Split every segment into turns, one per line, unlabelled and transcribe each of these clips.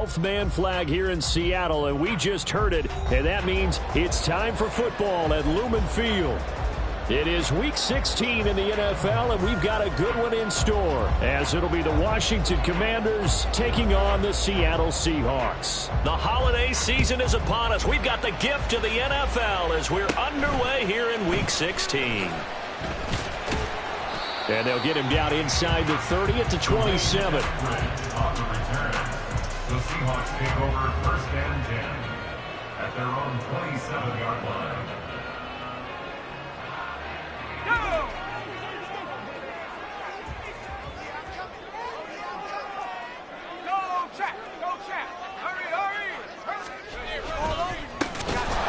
12th man flag here in Seattle, and we just heard it, and that means it's time for football at Lumen Field. It is Week 16 in the NFL, and we've got a good one in store, as it'll be the Washington Commanders taking on the Seattle Seahawks.
The holiday season is upon us. We've got the gift of the NFL as we're underway here in Week 16.
And they'll get him down inside the 30 at the 27.
The Seahawks take over first and 10 at their own 27-yard line.
Go! Go, Jack! Go, Jack! Hurry!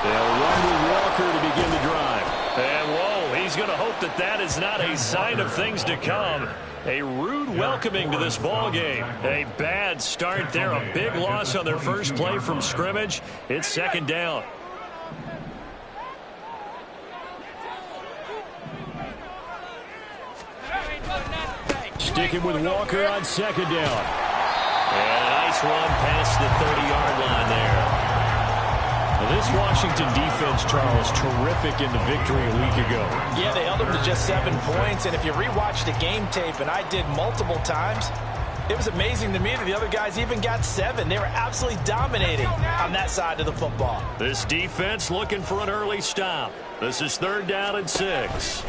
They'll run with Walker to begin the drive.
And whoa, he's going to hope that that is not a sign of things to come. A rude welcoming to this ball game. A bad start there. A big loss on their first play from scrimmage. It's second down.
Sticking with Walker on second down.
And a nice run past the 30-yard line there.
This Washington defense, Charles, terrific in the victory a week ago.
Yeah, they held them to just 7 points, and if you rewatch the game tape, and I did multiple times, it was amazing to me that the other guys even got 7. They were absolutely dominating on that side of the football.
This defense looking for an early stop. This is 3rd down and 6.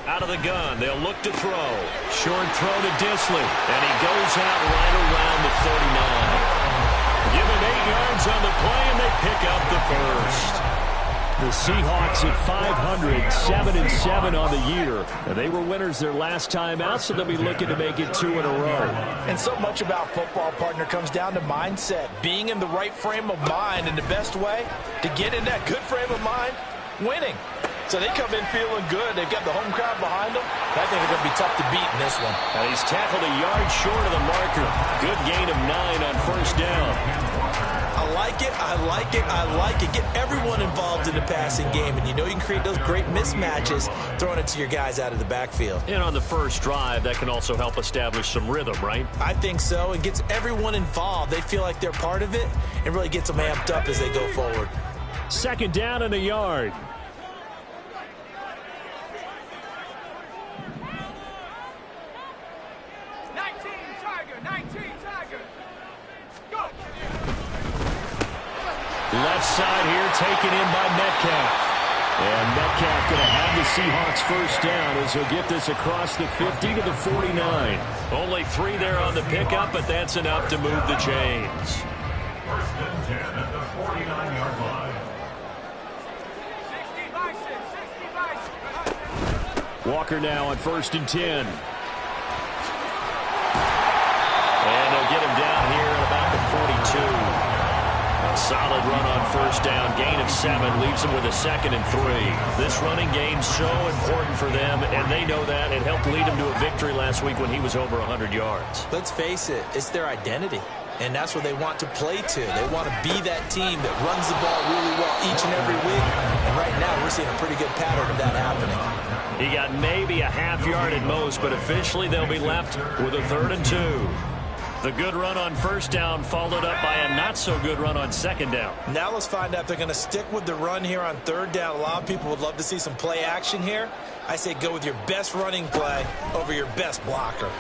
Out of the gun, they'll look to throw.
Short throw to Disley,
and he goes out right around the 39. Give him 8 yards on the play, and they pick up the first.
The Seahawks at 500, 7-7 on the year. And they were winners their last time out, so they'll be looking to make it 2 in a row.
And so much about football, partner, comes down to mindset. Being in the right frame of mind, and the best way to get in that good frame of mind, winning. So they come in feeling good. They've got the home crowd behind them. I think they're going to be tough to beat in this one.
And he's tackled a yard short of the marker. Good gain of 9 on first down.
I like it. Get everyone involved in the passing game. And you know you can create those great mismatches throwing it to your guys out of the backfield.
And on the first drive, that can also help establish some rhythm, right?
I think so. It gets everyone involved. They feel like they're part of it and really gets them amped up as they go forward.
Second down and a yard. Left side here taken in by Metcalf. And Metcalf going to have the Seahawks first down as he'll get this across the 50 to the 49.
Only 3 there on the pickup, but that's enough to move the chains.
First and 10 at the 49-yard line.
Walker now on first and 10.
And they'll get him down here at about the 42. A solid run on first down, gain of 7, leaves them with a 2nd and 3. This running game's so important for them, and they know that. It helped lead them to a victory last week when he was over 100 yards.
Let's face it, it's their identity, and that's what they want to play to. They want to be that team that runs the ball really well each and every week, and right now we're seeing a pretty good pattern of that happening.
He got maybe a half yard at most, but officially they'll be left with a 3rd and 2. The good run on first down followed up by a not-so-good run on second down.
Now let's find out if they're going to stick with the run here on 3rd down. A lot of people would love to see some play action here. I say go with your best running play over your best blocker.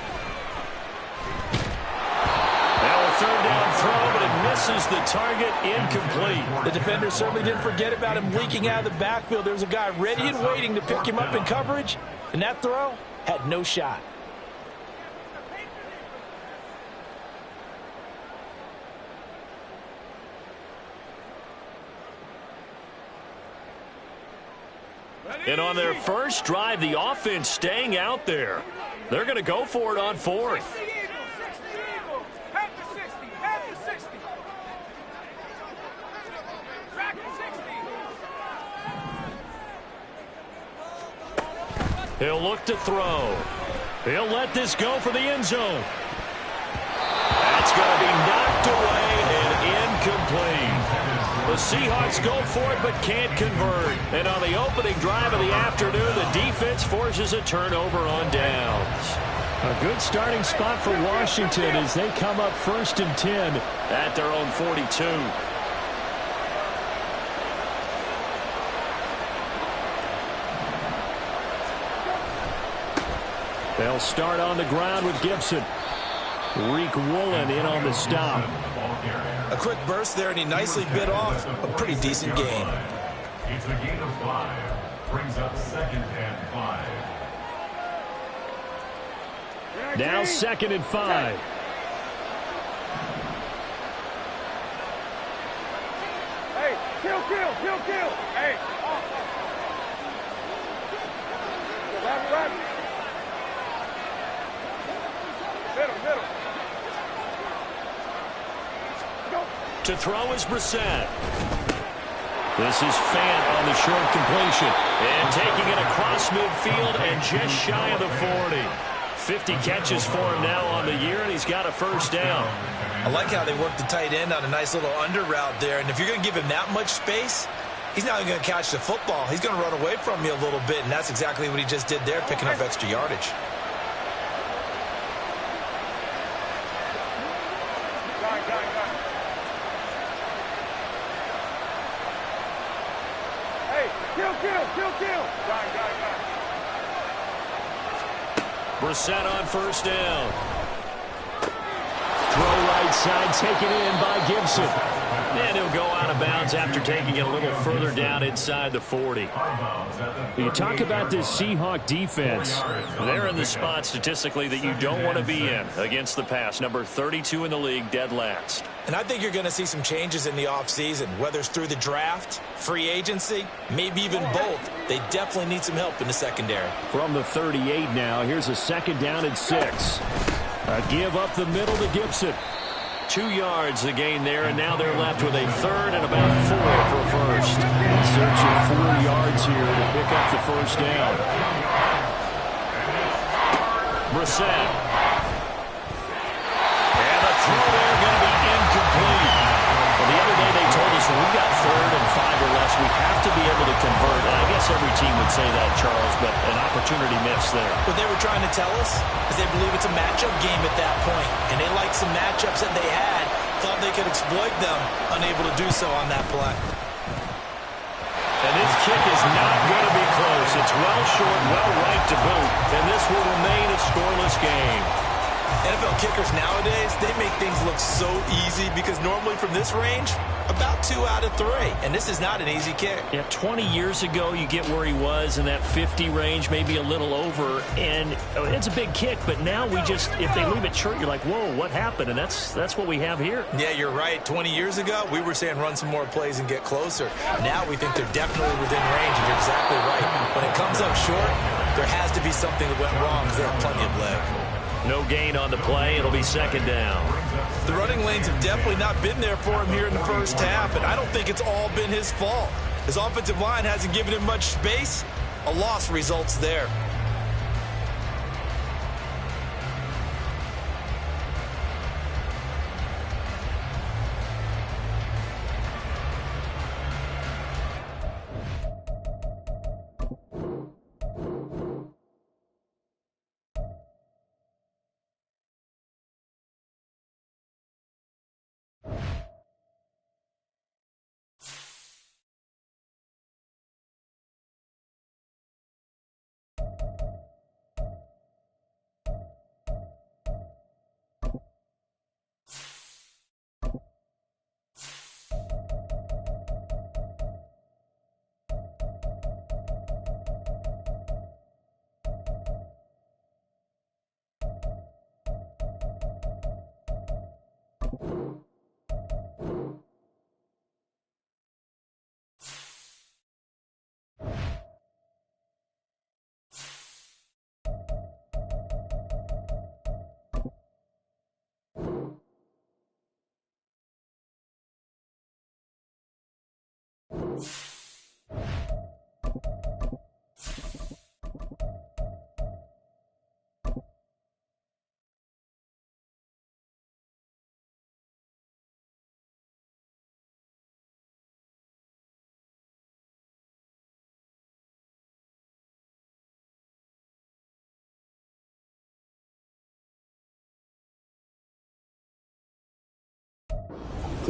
Now a 3rd down throw, but it misses the target, incomplete.
The defender certainly didn't forget about him leaking out of the backfield. There was a guy ready and waiting to pick him up in coverage, and that throw had no shot.
And on their first drive, the offense staying out there. They're going to go for it on 4th. He'll look to throw. He'll let this go for the end zone. That's going to be knocked away and incomplete. The Seahawks go for it but can't convert. And on the opening drive of the afternoon, the defense forces a turnover on downs.
A good starting spot for Washington as they come up 1st and 10
at their own 42.
They'll start on the ground with Gibson. Reek Woolen in on the stop.
A quick burst there, and he nicely bit off a pretty decent gain.
It's a gain of 5. Brings up 2nd and 5.
Now 2nd and 5.
Hey, kill. Hey, right. Middle. Go.
To throw is Brissett. This is Fant on the short completion. And taking it across midfield and just shy of the 40. 50 catches for him now on the year, and he's got a 1st down.
I like how they worked the tight end on a nice little under route there. And if you're going to give him that much space, he's not even going to catch the football. He's going to run away from you a little bit, and that's exactly what he just did there, picking up extra yardage.
Kill.
Brissett on 1st down.
Throw right side taken in by Gibson.
And he'll go out of bounds after taking it a little further down inside the 40.
You talk about this Seahawk defense.
They're in the spot statistically that you don't want to be in against the pass. Number 32 in the league, dead last.
And I think you're going to see some changes in the offseason, whether it's through the draft, free agency, maybe even both. They definitely need some help in the secondary.
From the 38 now, here's a 2nd down and 6. A give up the middle to Gibson.
2 yards the gain there, and now they're left with a 3rd and about 4 for 1st.
In search of 4 yards here to pick up the 1st down.
Brissett. And a throw there going to be incomplete. Well, the other day they told us when we got 3rd and 5 or less, we have to be able to convert. And I guess every team would say that, Charles, but an opportunity missed there.
What they were trying to tell us is they believe it's a matchup game at that point, and they liked some matchups that they had, thought they could exploit them, unable to do so on that play.
And this kick is not going to be close. It's well short, well right to boot, and this will remain a scoreless game.
NFL kickers nowadays, they make things look so easy because normally from this range, about 2 out of 3. And this is not an easy kick.
Yeah, 20 years ago, you get where he was in that 50 range, maybe a little over. And it's a big kick, but now we just, if they leave it short, you're like, whoa, what happened? And that's what we have here.
Yeah, you're right. 20 years ago, we were saying run some more plays and get closer. Now we think they're definitely within range, and you're exactly right. When it comes up short, there has to be something that went wrong because they have plenty of leg.
No gain on the play. It'll be 2nd down.
The running lanes have definitely not been there for him here in the 1st half, and I don't think it's all been his fault. His offensive line hasn't given him much space. A loss results there.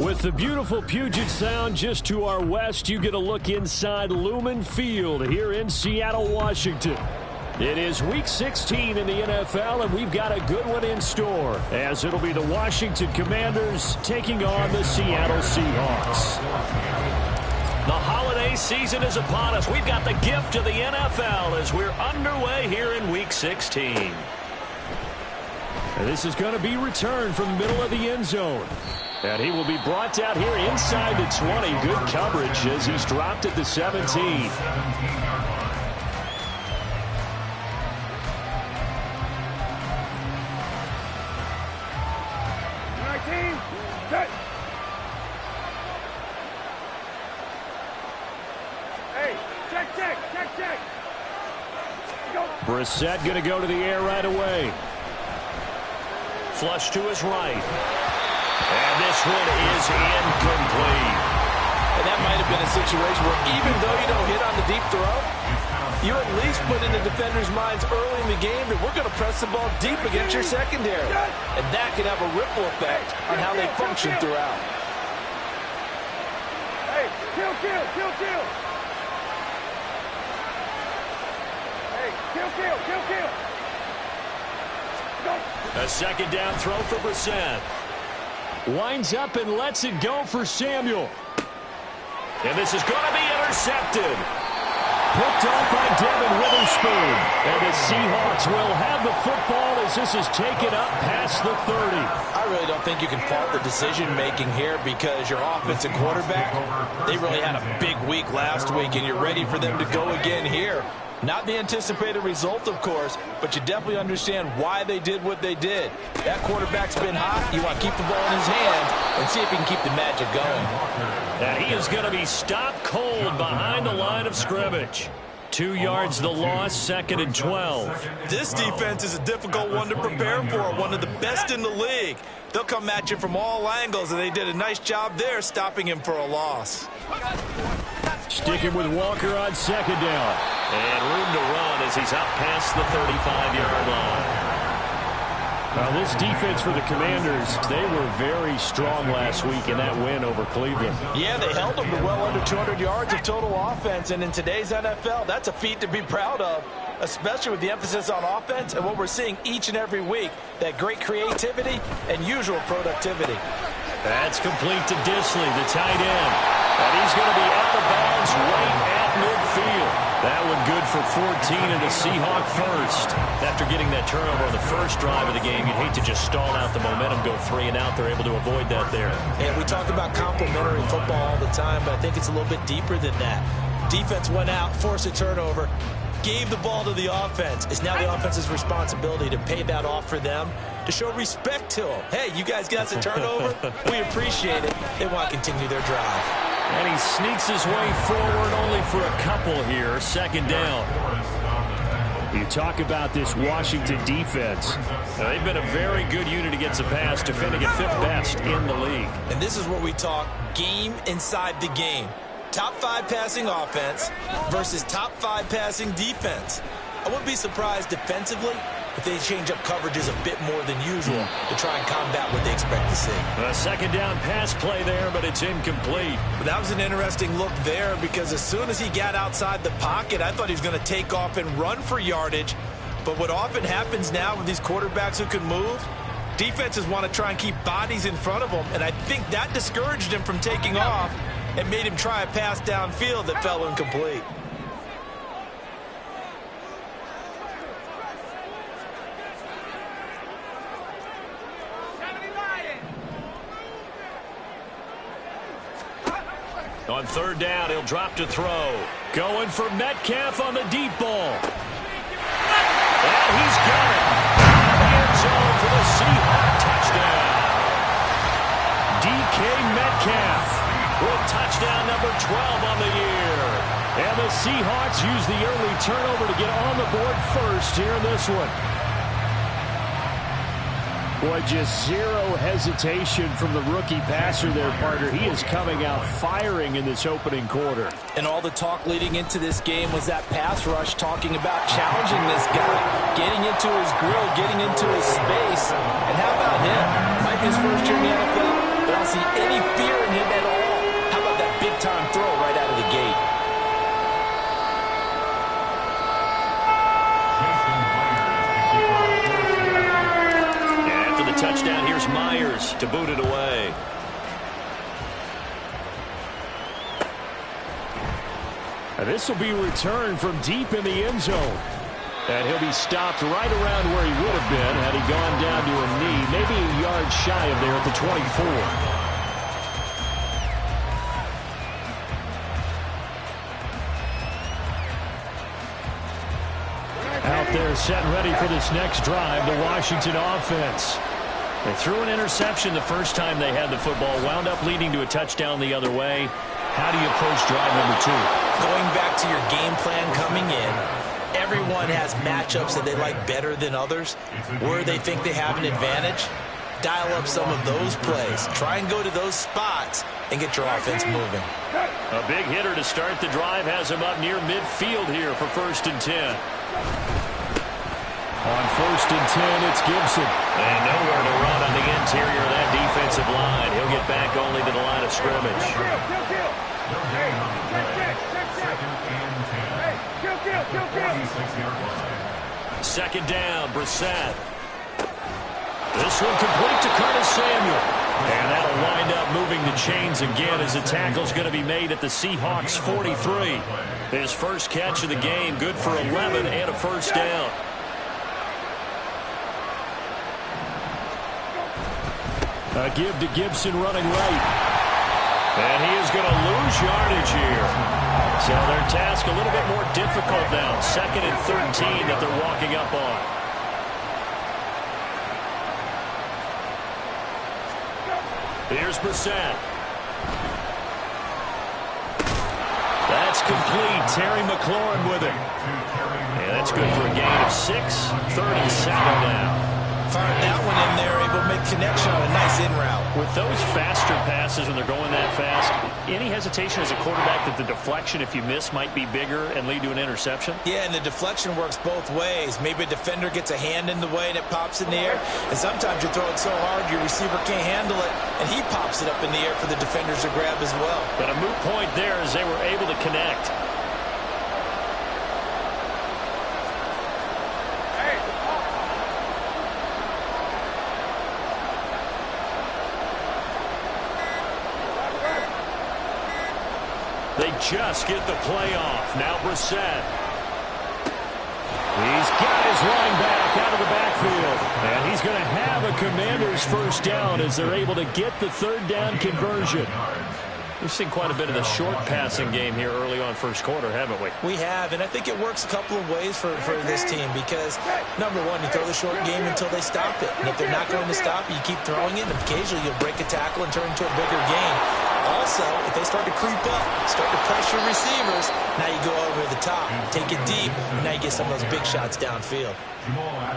With the beautiful Puget Sound just to our west, you get a look inside Lumen Field here in Seattle, Washington. It is Week 16 in the NFL, and we've got a good one in store, as it'll be the Washington Commanders taking on the Seattle Seahawks.
The holiday season is upon us. We've got the gift of the NFL as we're underway here in Week 16.
And this is going to be returned from the middle of the end zone. And he will be brought down here inside the 20. Good coverage as he's dropped at the 17.
19, set. Hey, check. Go.
Brissett going to go to the air right away.
Flush to his right. And this one is incomplete.
And that might have been a situation where even though you don't hit on the deep throw, you at least put in the defenders' minds early in the game that we're going to press the ball deep against your secondary. And that can have a ripple effect on how they function throughout.
Hey, kill. Hey, kill. Go.
A second down throw for Brissett.
Winds up and lets it go for Samuel.
And this is going to be intercepted.
Picked off by Devin Witherspoon. And the Seahawks will have the football as this is taken up past the 30.
I really don't think you can fault the decision-making here because your offensive quarterback, they really had a big week last week, and you're ready for them to go again here. Not the anticipated result, of course, but you definitely understand why they did what they did. That quarterback's been hot. You want to keep the ball in his hands and see if he can keep the magic going.
And he is going to be stopped cold behind the line of scrimmage. 2 yards the loss, 2nd and 12.
This defense is a difficult one to prepare for, one of the best in the league. They'll come at you from all angles, and they did a nice job there stopping him for a loss.
Sticking with Walker on 2nd down.
And room to run as he's out past the 35-yard line.
Now this defense for the Commanders, they were very strong last week in that win over Cleveland.
Yeah, they held them to well under 200 yards of total offense, and in today's NFL, that's a feat to be proud of, especially with the emphasis on offense and what we're seeing each and every week, that great creativity and usual productivity.
That's complete to Disley, the tight end. And he's going to be out of bounds right at midfield. That one good for 14 and a Seahawk first. After getting that turnover on the first drive of the game, you'd hate to just stall out the momentum, go 3 and out. They're able to avoid that there.
And we talk about complementary football all the time, but I think it's a little bit deeper than that. Defense went out, forced a turnover, gave the ball to the offense. It's now the offense's responsibility to pay that off for them, to show respect to them. Hey, you guys got the turnover? We appreciate it. They want to continue their drive.
And he sneaks his way forward only for a couple here. 2nd down. You talk about this Washington defense.
Now, they've been a very good unit against the pass, defending at 5th best in the league.
And this is where we talk game inside the game. Top 5 passing offense versus top 5 passing defense. I wouldn't be surprised defensively if they change up coverages a bit more than usual to try and combat what they expect to see.
A 2nd down pass play there, but it's incomplete.
But that was an interesting look there because as soon as he got outside the pocket, I thought he was going to take off and run for yardage. But what often happens now with these quarterbacks who can move, defenses want to try and keep bodies in front of them, and I think that discouraged him from taking off and made him try a pass downfield that fell incomplete.
On 3rd down, he'll drop to throw.
Going for Metcalf on the deep ball.
And he's got it. The end zone for the Seahawks touchdown.
DK Metcalf
With touchdown number 12 on the year.
And the Seahawks use the early turnover to get on the board first here in this one. Boy, just zero hesitation from the rookie passer there, partner. He is coming out firing in this opening quarter.
And all the talk leading into this game was that pass rush, talking about challenging this guy, getting into his grill, getting into his space. And how about him? Might be his first year in the NFL, but I'll see any fear in him at all. How about that big-time throw right out of the gate?
And after the touchdown, here's Myers to boot it away.
This will be returned from deep in the end zone. And he'll be stopped right around where he would have been had he gone down to a knee, maybe a yard shy of there at the 24. Out there set and ready for this next drive, the Washington offense.
They threw an interception the first time they had the football, wound up leading to a touchdown the other way. How do you approach drive number 2?
Going back to your game plan coming in, everyone has matchups that they like better than others, where they think they have an advantage. Dial up some of those plays. Try and go to those spots and get your offense moving.
A big hitter to start the drive has him up near midfield here for 1st and 10.
On 1st and 10, it's Gibson.
And nowhere to run on the interior of that defensive line. He'll get back only to the line of scrimmage. Second down, Brissett. This one complete to Curtis Samuel. And that'll wind up moving the chains again as the tackle's going to be made at the Seahawks 43. His first catch of the game, good for 11 and a first down.
A give to Gibson running right.
And he is going to lose yardage here. So their task a little bit more difficult now. 2nd and 13 that they're walking up on. Here's Brissett. That's complete. Terry McLaurin with it. And that's good for a gain of 6. 32nd now.
Fired that one in there, able to make connection on a nice in route.
With those faster passes when they're going that fast, any hesitation as a quarterback that the deflection, if you miss, might be bigger and lead to an interception?
Yeah, and the deflection works both ways. Maybe a defender gets a hand in the way and it pops in the air, and sometimes you throw it so hard your receiver can't handle it, and he pops it up in the air for the defenders to grab as well.
But a moot point there as they were able to connect. They just get the play off. Now Brissett.
He's got his running back out of the backfield. And he's going to have a Commanders first down as they're able to get the 3rd down conversion.
We've seen quite a bit of the short passing game here early on first quarter, haven't we?
We have, and I think it works a couple of ways for this team because, number one, you throw the short game until they stop it. And if they're not going to stop it, you keep throwing it, and occasionally you'll break a tackle and turn into a bigger game. Also, if they start to creep up, start to pressure receivers, now you go over the top, take it deep, and now you get some of those big shots downfield.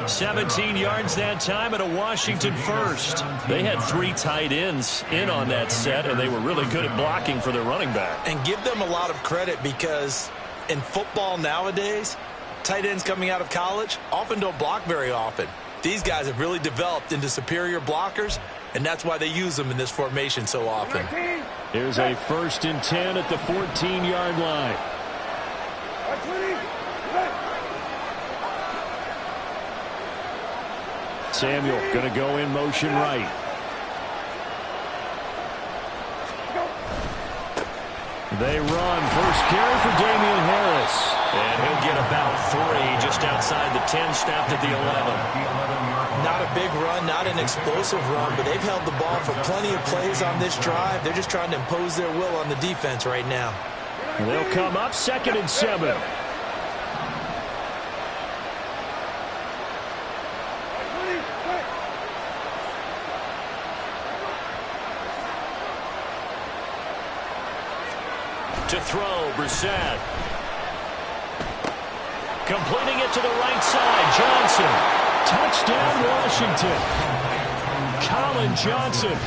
17 yards that time at a Washington first. They had 3 tight ends in on that set, and they were really good at blocking for their running back.
And give them a lot of credit because in football nowadays, tight ends coming out of college often don't block very often. These guys have really developed into superior blockers, and that's why they use them in this formation so often.
Here's a 1st and 10 at the 14-yard line. Samuel going to go in motion right. They run. First carry for Damian Harris.
And he'll get about 3 just outside the 10, stopped at the 11.
Not a big run, not an explosive run, but they've held the ball for plenty of plays on this drive. They're just trying to impose their will on the defense right now.
They'll come up 2nd and 7.
To throw, Brissett. Completing it to the right side, Johnson.
Touchdown, Washington.
Colin Johnson,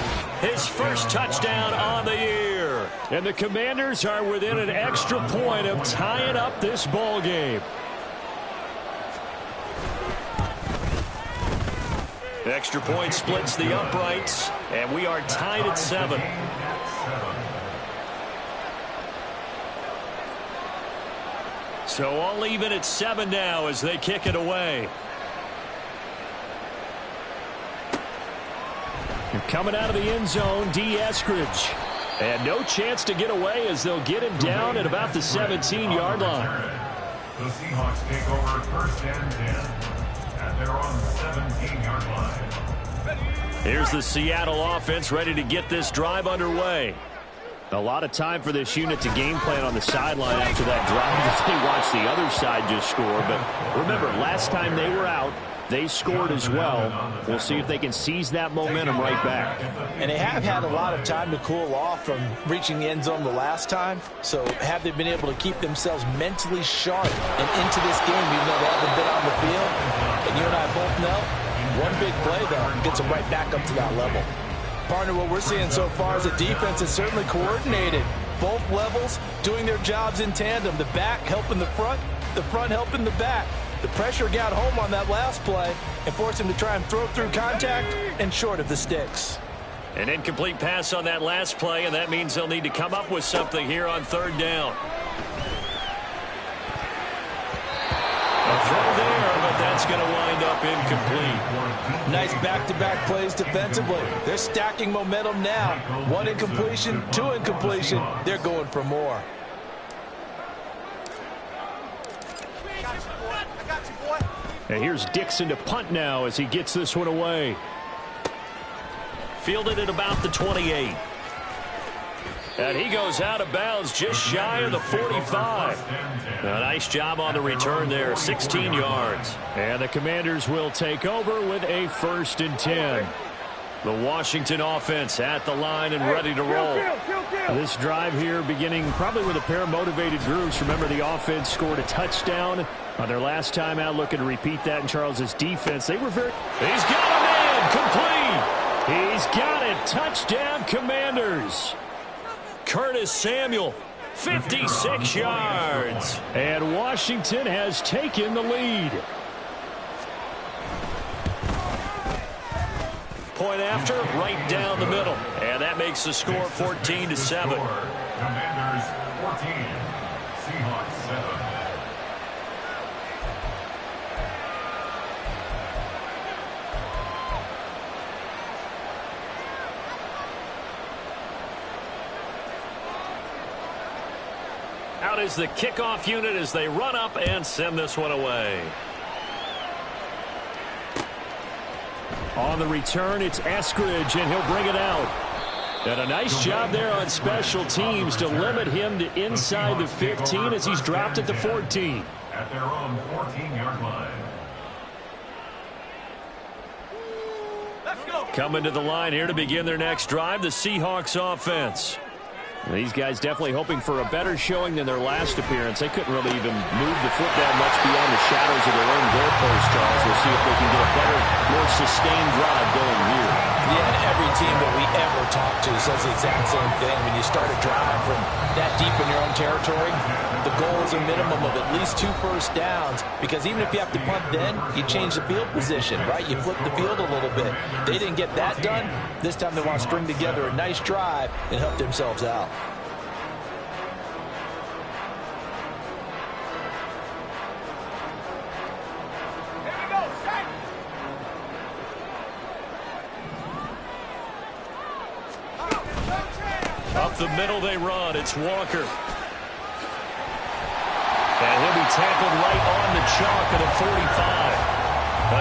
his first touchdown on the year.
And the Commanders are within an extra point of tying up this ball game.
Extra point splits the uprights. And we are tied at 7. So all even at 7 now as they kick it away.
Coming out of the end zone, D. Eskridge. And no chance to get away as they'll get him down at about the 17-yard line.
The Seahawks take over first and 10 at their own 17-yard line.
Here's the Seattle offense ready to get this drive underway.
A lot of time for this unit to game plan on the sideline after that drive as they watch the other side just score. But remember, last time they were out, they scored as well. We'll see if they can seize that momentum right back.
And they have had a lot of time to cool off from reaching the end zone the last time. So have they been able to keep themselves mentally sharp and into this game even though they haven't been on the field? And you and I both know, one big play, though, gets them right back up to that level. Partner, what we're seeing so far is a defense that's certainly coordinated. Both levels doing their jobs in tandem. The back helping the front helping the back. The pressure got home on that last play and forced him to try and throw through contact and short of the sticks.
An incomplete pass on that last play, and that means they'll need to come up with something here on 3rd down. A throw there, but that's going to wind up incomplete.
Nice back-to-back plays defensively. They're stacking momentum now. 1 incompletion, 2 incompletion. They're going for more.
And here's Dixon to punt now as he gets this one away.
Fielded at about the 28. And he goes out of bounds just shy of the 45. A nice job on the return there, 16 yards.
And the Commanders will take over with a 1st and 10. The Washington offense at the line and ready to roll. This drive here beginning probably with a pair of motivated groups. Remember, the offense scored a touchdown on their last time out, looking to repeat that in Charles's defense. They were very...
He's got a man, complete.
He's got it. Touchdown, Commanders.
Curtis Samuel, 56 yards.
And Washington has taken the lead.
Point after, right down the middle. And that makes the score 14-7.
Commanders 14, Seahawks 7.
Out is the kickoff unit as they run up and send this one away.
On the return, it's Eskridge, and he'll bring it out. And a nice job there on special teams to limit him to inside the 15 as he's dropped at the 14.
At their own 14-yard line.
Coming to the line here to begin their next drive, the Seahawks offense.
These guys definitely hoping for a better showing than their last appearance. They couldn't really even move the football much beyond the shadows of their own goalpost, Charles. We'll see if they can get a better, more sustained drive going here.
Yeah, and every team that we ever talk to says the exact same thing. When you start a drive from that deep in your own territory, the goal is a minimum of at least 2 first downs, because even if you have to punt then, you change the field position, right? You flip the field a little bit. They didn't get that done. This time they want to string together a nice drive and help themselves out.
Up the middle they run. It's Walker. And he'll be tackled right on the chalk at the 45.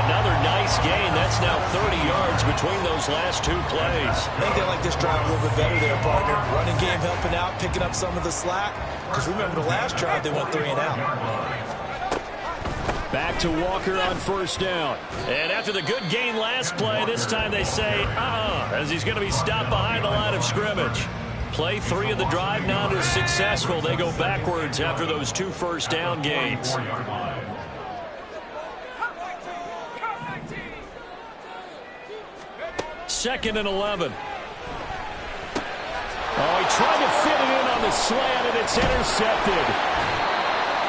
Another nice gain. That's now 30 yards between those last 2 plays.
I think they like this drive a little bit better there, partner. Running game helping out, picking up some of the slack. Because remember the last drive, they went 3 and out.
Back to Walker on 1st down.
And after the good gain last play, this time they say, as he's going to be stopped behind the line of scrimmage. Play 3 of the drive not as successful. They go backwards after those 2 first down gains. 2nd and 11.
Oh, he tried to fit it in on the slant, and it's intercepted.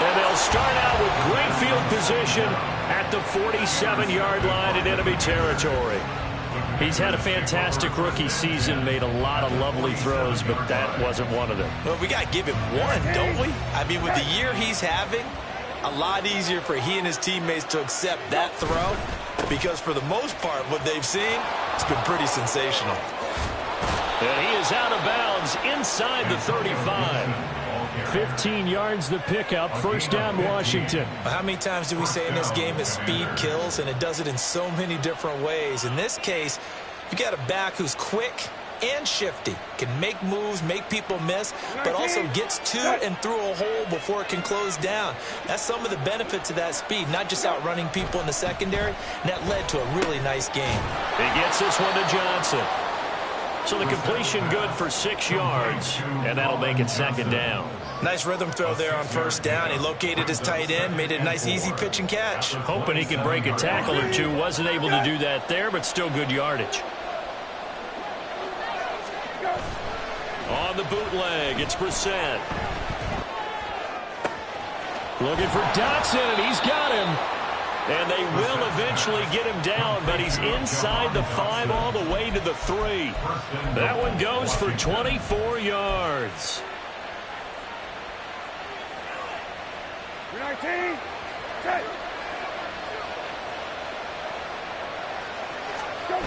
And they'll start out with great field position at the 47-yard line in enemy territory.
He's had a fantastic rookie season, made a lot of lovely throws, but that wasn't one of them.
Well, we got to give him one, don't we? I mean, with the year he's having, a lot easier for he and his teammates to accept that throw, because for the most part, what they've seen, it's been pretty sensational.
And he is out of bounds inside the 35. 15 yards the pickup, first down Washington.
How many times do we say in this game that speed kills, and it does it in so many different ways? In this case, you got a back who's quick and shifty, can make moves, make people miss, but also gets to and through a hole before it can close down. That's some of the benefits of that speed, not just outrunning people in the secondary, and that led to a really nice game.
He gets this one to Johnson. So the completion good for 6 yards, and that'll make it second down.
Nice rhythm throw there on first down. He located his tight end, made it a nice easy pitch and catch.
Hoping he can break a tackle or two. Wasn't able to do that there, but still good yardage. On the bootleg, it's Brissett. Looking for Dotson, and he's got him. And they will eventually get him down, but he's inside the 5 all the way to the 3. That one goes for 24 yards.
19, set. Go.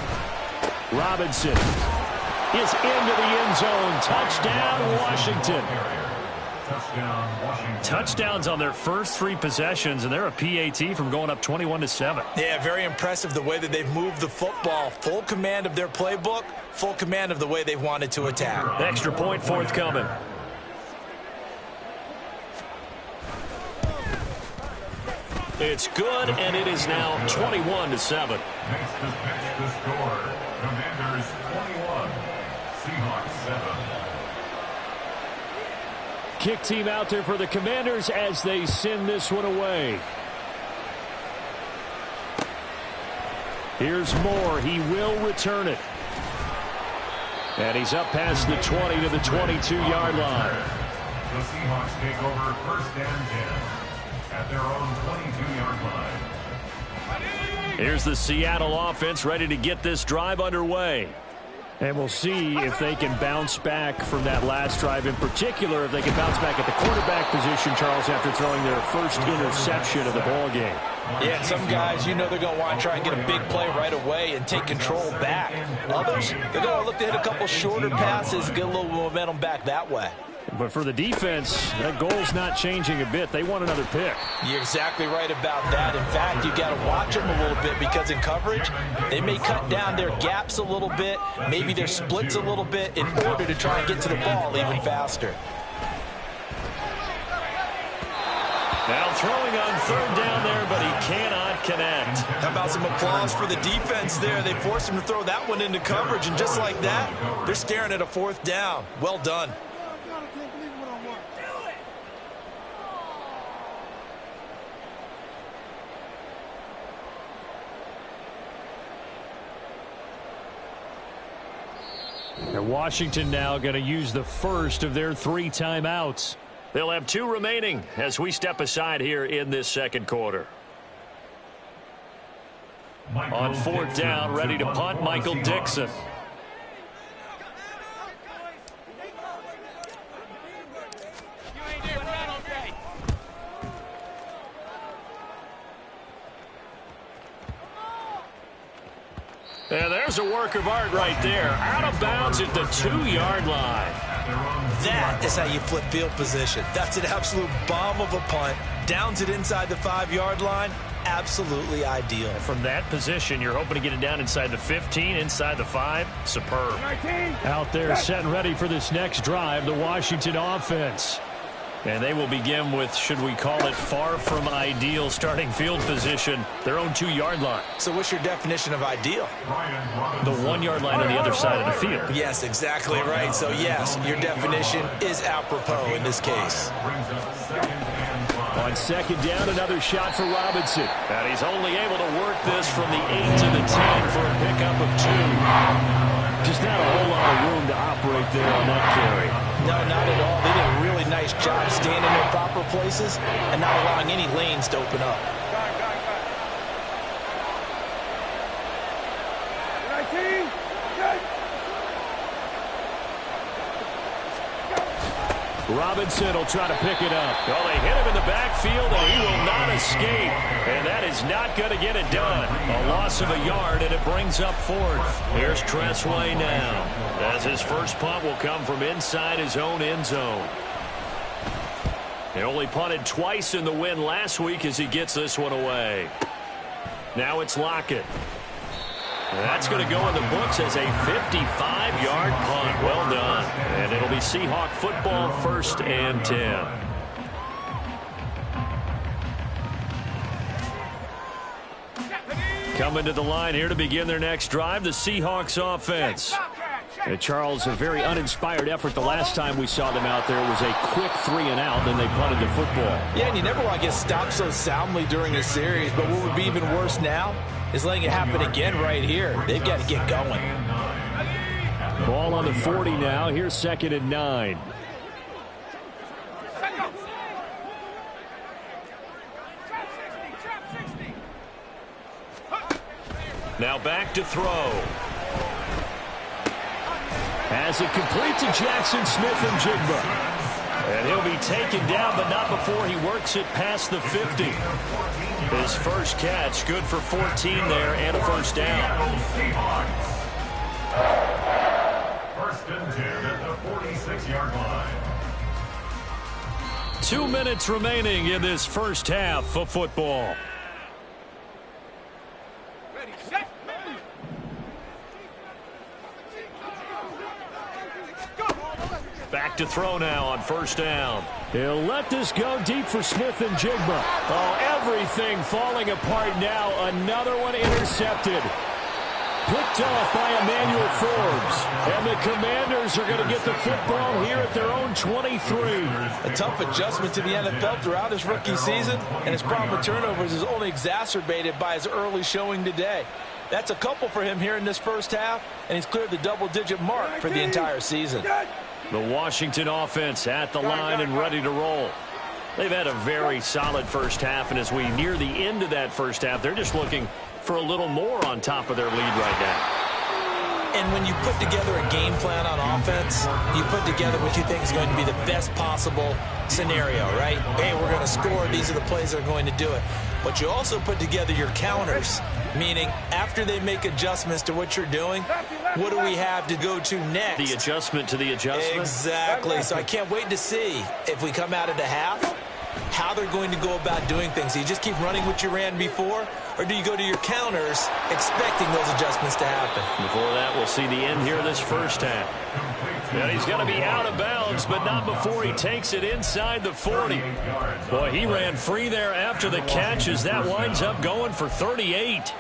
Robinson is into the end zone. Touchdown, Washington. Touchdowns on their first 3 possessions, and they're a PAT from going up 21-7.
Yeah, very impressive the way that they've moved the football. Full command of their playbook, full command of the way they've wanted to attack.
Extra point forthcoming. It's good, and it is now 21-7.
Makes the score. Commanders 21, Seahawks 7.
Kick team out there for the Commanders as they send this one away. Here's Moore. He will return it. And he's up past the 20 to the 22-yard line.
The Seahawks take over first and 10 at their own 22-yard line.
Here's the Seattle offense ready to get this drive underway. And we'll see if they can bounce back from that last drive. In particular, if they can bounce back at the quarterback position, Charles, after throwing their first interception of the ball game.
Yeah, and some guys, you know they're going to want to try and get a big play right away and take control back. Others, they're going to look to hit a couple shorter passes, get a little momentum back that way.
But for the defense, that goal's not changing a bit. They want another pick.
You're exactly right about that. In fact, you've got to watch them a little bit because in coverage, they may cut down their gaps a little bit, maybe their splits a little bit in order to try and get to the ball even faster.
Now throwing on third down there, but he cannot connect.
How about some applause for the defense there? They forced him to throw that one into coverage, and just like that, they're staring at a fourth down. Well done.
And Washington now going to use the first of their 3 timeouts. They'll have 2 remaining as we step aside here in this second quarter. On fourth down, ready to punt, Michael Dixon. And there's a work of art right there. Out of bounds at the 2-yard line.
That is how you flip field position. That's an absolute bomb of a punt. Downs it inside the 5-yard line. Absolutely ideal.
From that position, you're hoping to get it down inside the 15, inside the 5. Superb.
19,
Out there set and ready for this next drive, the Washington offense. And they will begin with, should we call it, far from ideal starting field position, their own 2-yard line.
So what's your definition of ideal?
The 1-yard line on the other side of the field.
Yes, exactly right. So, yes, your definition is apropos in this case.
On second down, another shot for Robinson. And he's only able to work this from the 8 to the 10 for a pickup of 2. Just not a whole lot of room to operate there on that carry.
No, not at all. They did a really nice job staying in their proper places and not allowing any lanes to open up.
got it. 19,
Robinson will try to pick it up.
Well, they hit him in the backfield, and he will not escape. And that is not going to get it done. A loss of a yard, and it brings up fourth. Here's Tressway now, as his first punt will come from inside his own end zone. He only punted twice in the win last week as he gets this one away. Now it's Lockett. That's going to go in the books as a 55-yard punt. Well done. And it'll be Seahawk football, 1st and 10. Coming to the line here to begin their next drive, the Seahawks offense.
Charles, a very uninspired effort the last time we saw them out there. It was a quick 3-and-out, then they punted the football.
Yeah, and you never want to get stopped so soundly during a series, but what would be even worse now is letting it happen again right here. They've got to get going.
Ball on the 40 now. Here's 2nd and 9.
Now back to throw.
As it complete to Jackson Smith-Njigba.
And he'll be taken down, but not before he works it past the 50. His first catch, good for 14 there, and a first down.
1st and 10 at the 46-yard line.
2 minutes remaining in this first half of football.
Back to throw now on 1st down.
He'll let this go deep for Smith-Njigba. Oh, everything falling apart now. Another one intercepted. Picked off by Emmanuel Forbes. And the Commanders are going to get the football here at their own 23.
A tough adjustment to the NFL throughout his rookie season, and his problem with turnovers is only exacerbated by his early showing today. That's a couple for him here in this first half, and he's cleared the double-digit mark for the entire season.
The Washington offense at the line and ready to roll. They've had a very solid first half, and as we near the end of that first half, they're just looking for a little more on top of their lead right now.
And when you put together a game plan on offense, you put together what you think is going to be the best possible scenario, right? Hey, we're going to score. These are the plays that are going to do it. But you also put together your counters, meaning after they make adjustments to what you're doing, what do we have to go to next?
The adjustment to the adjustment?
Exactly. So I can't wait to see if we come out of the half, how they're going to go about doing things. Do you just keep running what you ran before, or do you go to your counters expecting those adjustments to happen?
Before that, we'll see the end here of this first half. And he's going to be out of bounds, but not before he takes it inside the 40. Boy, he ran free there after the catch as that winds up going for 38.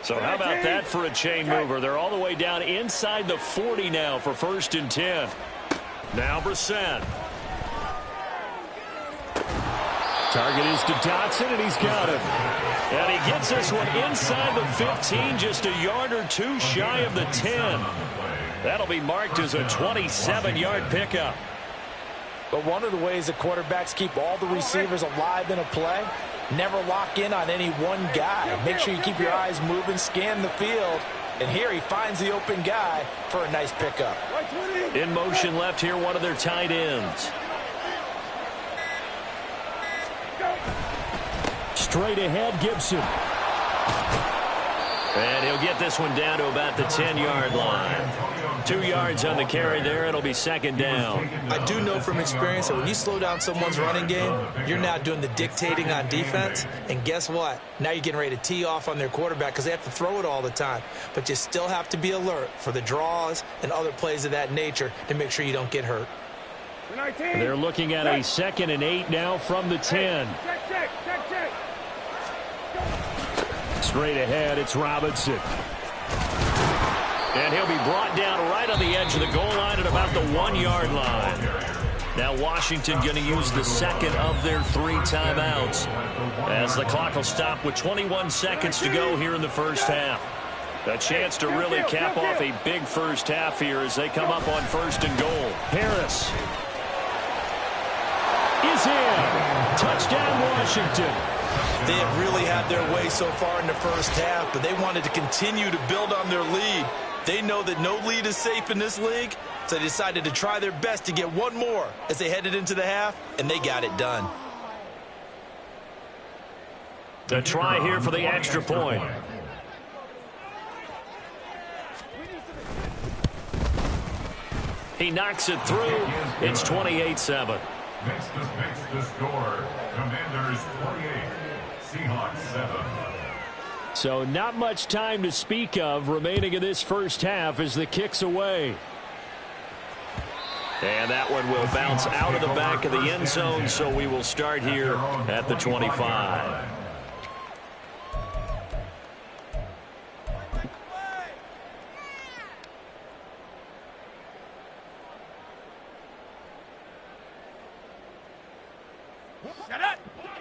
So how about that for a chain mover? They're all the way down inside the 40 now for 1st and 10. Now Brissett.
Target is to Dotson, and he's got him.
And he gets this one inside the 15, just a yard or two shy of the 10. That'll be marked as a 27-yard pickup.
But one of the ways that quarterbacks keep all the receivers alive in a play, never lock in on any one guy. Make sure you keep your eyes moving, scan the field, and here he finds the open guy for a nice pickup.
In motion left here, one of their tight ends.
Straight ahead, Gibson.
And he'll get this one down to about the 10-yard line. 2 yards on the carry there. It'll be 2nd down.
I do know from experience that when you slow down someone's running game, you're now doing the dictating on defense. And guess what? Now you're getting ready to tee off on their quarterback because they have to throw it all the time. But you still have to be alert for the draws and other plays of that nature to make sure you don't get hurt.
They're looking at a 2nd and 8 now from the 10. Straight ahead, it's Robinson.
And he'll be brought down right on the edge of the goal line at about the 1-yard line. Now Washington going to use the second of their 3 timeouts as the clock will stop with 21 seconds to go here in the first half. A chance to really cap off a big first half here as they come up on 1st and goal.
Harris is in. Touchdown, Washington.
They have really had their way so far in the first half, but they wanted to continue to build on their lead. They know that no lead is safe in this league, so they decided to try their best to get one more as they headed into the half, and they got it done.
The try here for the extra point. He knocks it through. It's 28-7.
Makes the score. Commanders 28, Seahawks 7.
So not much time to speak of remaining in this first half as the kick's away.
And that one will bounce out of the back of the end zone, so we will start here at the 25.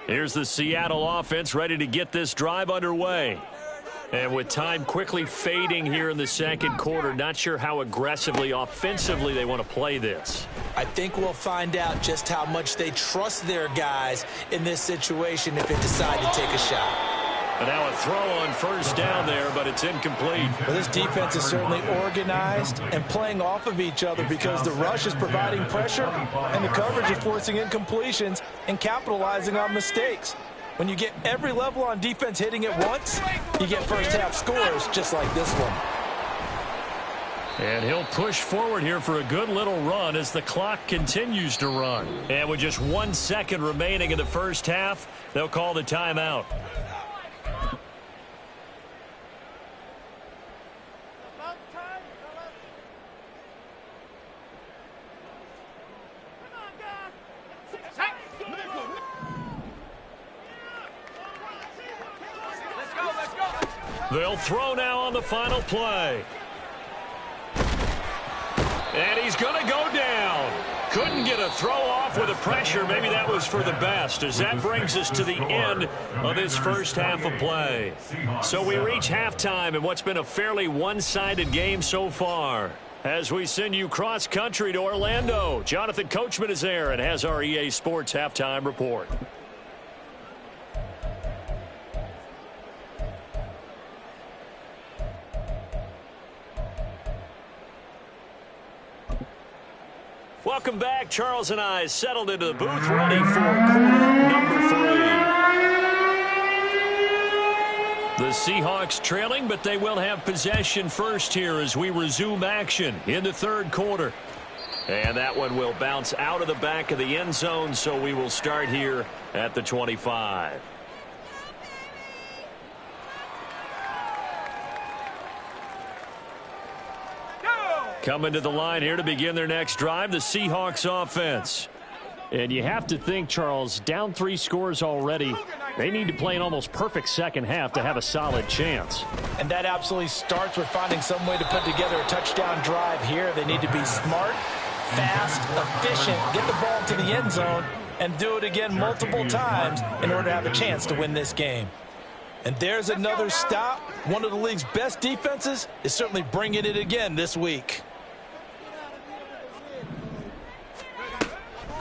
Here's the Seattle offense ready to get this drive underway. And with time quickly fading here in the second quarter, not sure how aggressively, offensively they want to play this.
I think we'll find out just how much they trust their guys in this situation if they decide to take a shot.
And now a throw on first down there, but it's incomplete.
Well, this defense is certainly organized and playing off of each other because the rush is providing pressure and the coverage is forcing incompletions and capitalizing on mistakes. When you get every level on defense hitting at once, you get first half scores just like this one.
And he'll push forward here for a good little run as the clock continues to run. And with just 1 second remaining in the first half, they'll call the timeout. They'll throw now on the final play. And he's going to go down. Couldn't get a throw off with the pressure. Maybe that was for the best, as that brings us to the end of this first half of play. So we reach halftime in what's been a fairly one-sided game so far. As we send you cross-country to Orlando, Jonathan Coachman is there and has our EA Sports halftime report. Welcome back. Charles and I settled into the booth, ready for quarter number 3. The Seahawks trailing, but they will have possession first here as we resume action in the third quarter. And that one will bounce out of the back of the end zone, so we will start here at the 25. Coming to the line here to begin their next drive, the Seahawks offense. And you have to think, Charles, down 3 scores already. They need to play an almost perfect second half to have a solid chance.
And that absolutely starts with finding some way to put together a touchdown drive here. They need to be smart, fast, efficient, get the ball to the end zone, and do it again multiple times in order to have a chance to win this game. And there's another stop. One of the league's best defenses is certainly bringing it again this week.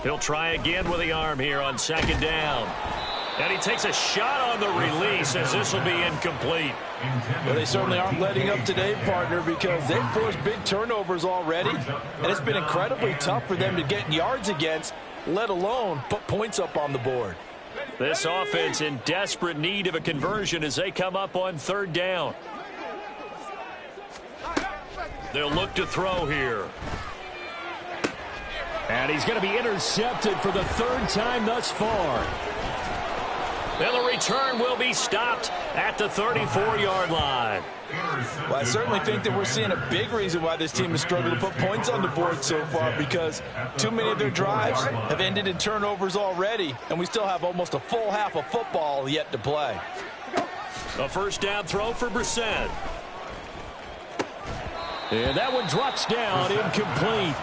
He'll try again with the arm here on second down. And he takes a shot on the release as this will be incomplete.
Well, they certainly aren't letting up today, partner, because they've forced big turnovers already. And it's been incredibly tough for them to get yards against, let alone put points up on the board.
This offense in desperate need of a conversion as they come up on third down. They'll look to throw here. And he's going to be intercepted for the third time thus far. And the return will be stopped at the 34-yard line.
Well, I certainly think that we're seeing a big reason why this team has struggled to put points on the board so far, because too many of their drives have ended in turnovers already, and we still have almost a full half of football yet to play.
A first down throw for Brissett. And that one drops down, incomplete.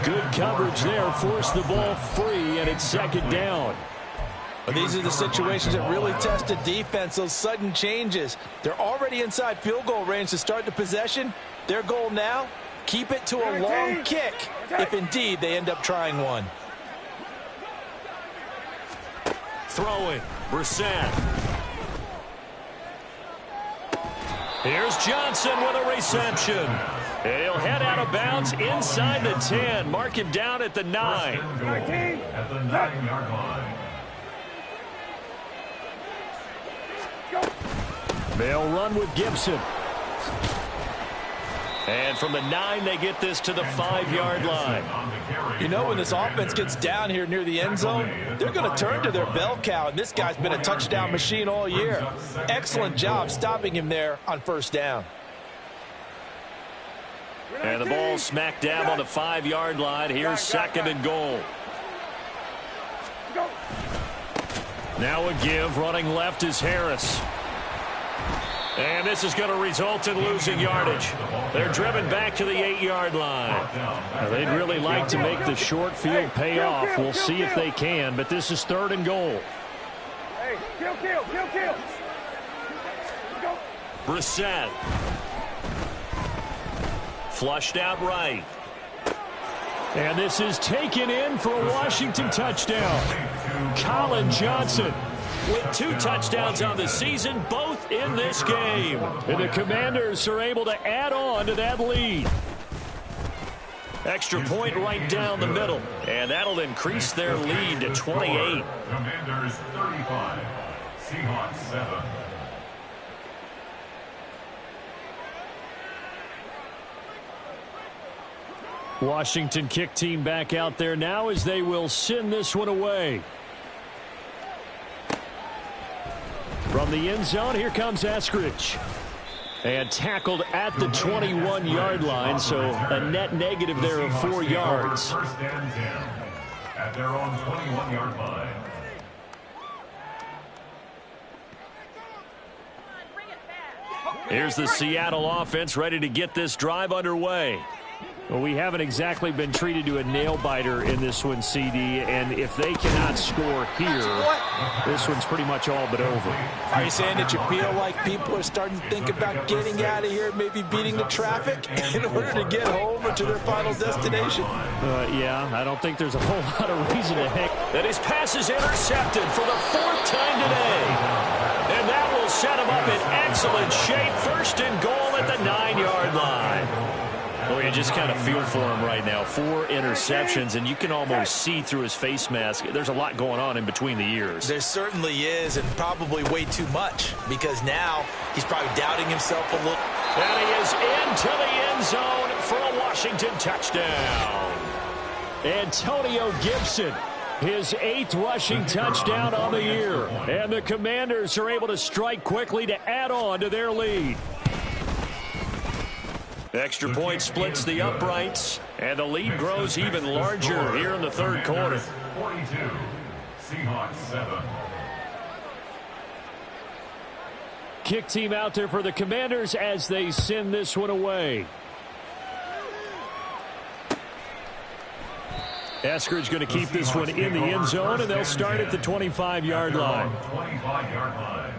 Good coverage there, forced the ball free, and it's second down.
But these are the situations that really test a defense, those sudden changes. They're already inside field goal range to start the possession. Their goal now, keep it to a long kick, if indeed they end up trying one.
Throwing.
Brissett. Here's Johnson with a reception. He'll head out of bounds inside the 10. Mark him down at the 9.
At the 9-yard line.
They'll run with Gibson.
And from the 9, they get this to the 5-yard line.
You know, when this offense gets down here near the end zone, they're going to turn to their bell cow, and this guy's been a touchdown machine all year. Excellent job stopping him there on first down.
And the ball smack dab on the 5-yard line. Here's 2nd and goal. Now a give. Running left is Harris. And this is going to result in losing yardage. They're driven back to the 8-yard line.
Now, they'd really like to make the short field pay off. We'll see if they can, but this is 3rd and goal.
Hey, kill.
Brissett. Flushed out right.
And this is taken in for a Washington touchdown. Colin Johnson.
With 2 touchdowns on the season, both in this game.
And the Commanders are able to add on to that lead.
Extra point right down the middle. And that'll increase their lead to 28.
Commanders 35. Seahawks 7.
Washington kick team back out there now as they will send this one away. From the end zone, here comes Eskridge. And tackled at the 21-yard line, so a net negative there of 4 yards.
First and 10 at their own 21-yard line.
Here's the Seattle offense ready to get this drive underway.
Well, we haven't exactly been treated to a nail-biter in this one, CD, and if they cannot score here, this one's pretty much all but over.
Are you saying that you feel like people are starting to think about getting out of here, maybe beating the traffic in order to get home or to their final destination?
Yeah, I don't think there's a whole lot of reason to heck.
And his pass is intercepted for the 4th time today. And that will set him up in excellent shape. 1st and goal at the 9-yard line. Well, you just kind of feel for him right now. 4 interceptions, and you can almost see through his face mask. There's a lot going on in between the ears.
There certainly is, and probably way too much, because now he's probably doubting himself a little.
And he is into the end zone for a Washington touchdown.
Antonio Gibson, his 8th rushing touchdown on the year. And the Commanders are able to strike quickly to add on to their lead.
Extra point splits the uprights, and the lead grows even larger here in the 3rd quarter.
42. Seahawks 7.
Kick team out there for the Commanders as they send this one away. Eskridge going to keep this one in the end zone, and they'll start at the 25-yard line.
25-yard line.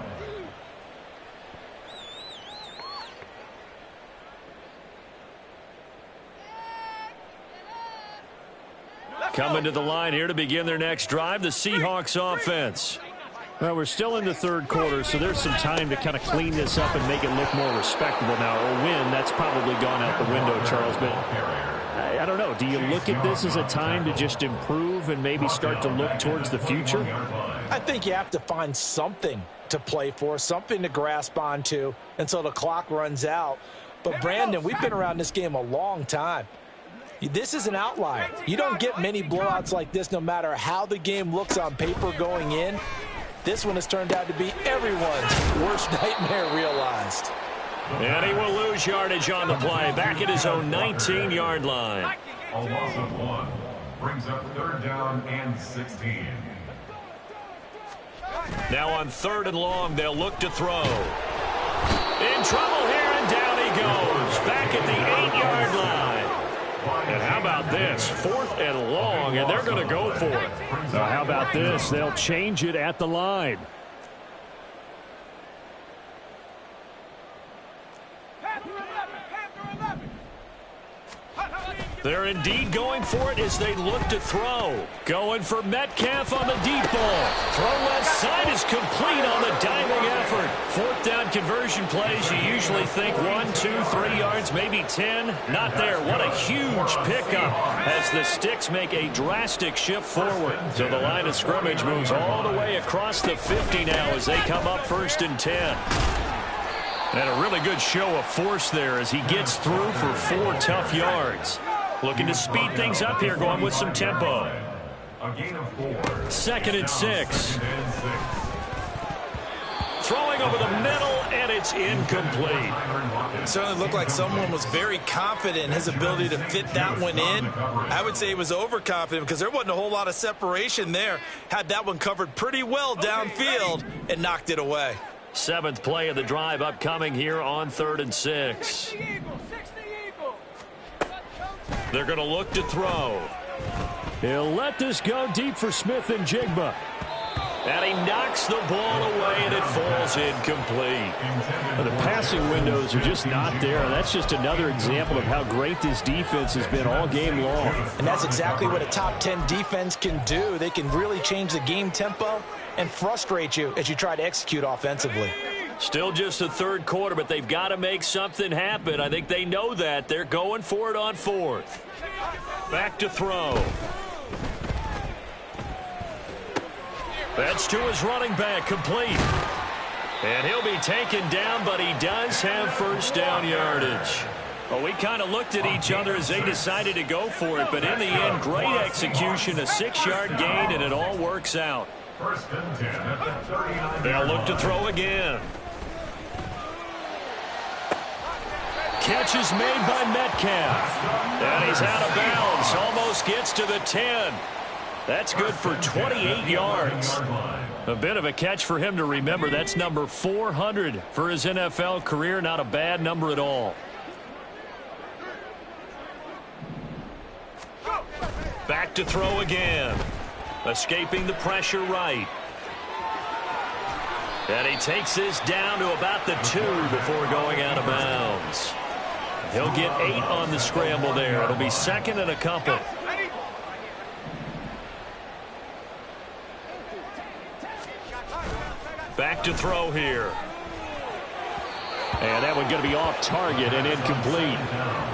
Coming to the line here to begin their next drive, the Seahawks offense.
Well, we're still in the 3rd quarter, so there's some time to kind of clean this up and make it look more respectable. Now, a win, that's probably gone out the window, Charles, but I don't know. Do you look at this as a time to just improve and maybe start to look towards the future?
I think you have to find something to play for, something to grasp onto until the clock runs out. But, Brandon, we've been around this game a long time. This is an outlier. You don't get many blowouts like this no matter how the game looks on paper going in. This one has turned out to be everyone's worst nightmare realized.
And he will lose yardage on the play, back at his own 19-yard line.
A loss of 1 brings up 3rd down and 16.
Now on 3rd and long, they'll look to throw. In trouble here, and down he goes, back at the 8-yard line. And how about this? 4th and long, and they're going to go for it.
Now, how about this? They'll change it at the line. They're indeed going for it as they look to throw. Going for Metcalf on the deep ball. Throw left side is complete on the diving effort. Fourth down conversion plays, you usually think 1, 2, 3 yards, maybe 10. Not there. What a huge pickup as the Sticks make a drastic shift forward. So the line of scrimmage moves all the way across the 50 now as they come up 1st and 10. And a really good show of force there as he gets through for 4 tough yards. Looking to speed things up here, going with some tempo. 2nd and 6. Throwing over the middle, and it's incomplete.
It certainly looked like someone was very confident in his ability to fit that one in. I would say he was overconfident because there wasn't a whole lot of separation there. Had that one covered pretty well downfield and knocked it away.
7th play of the drive upcoming here on 3rd and 6. They're going to look to throw. He'll let this go deep for Smith and Jigba. And he knocks the ball away, and it falls incomplete. The passing windows are just not there. That's just another example of how great this defense has been all game long.
And that's exactly what a top 10 defense can do. They can really change the game tempo and frustrate you as you try to execute offensively.
Still just the 3rd quarter, but they've got to make something happen. I think they know that. They're going for it on 4th. Back to throw. That's to his running back, complete. And he'll be taken down, but he does have 1st down yardage. Well, we kind of looked at each other as they decided to go for it, but in the end, great execution, a 6-yard gain, and it all works out.
1st and 10 at the 39.
They'll look to throw again. Catch is made by Metcalf. And he's out of bounds. Almost gets to the 10. That's good for 28 yards. A bit of a catch for him to remember. That's number 400 for his NFL career. Not a bad number at all. Back to throw again. Escaping the pressure right. And he takes this down to about the 2 before going out of bounds. He'll get 8 on the scramble there. It'll be 2nd and a couple. Back to throw here. And that one going to be off target and incomplete.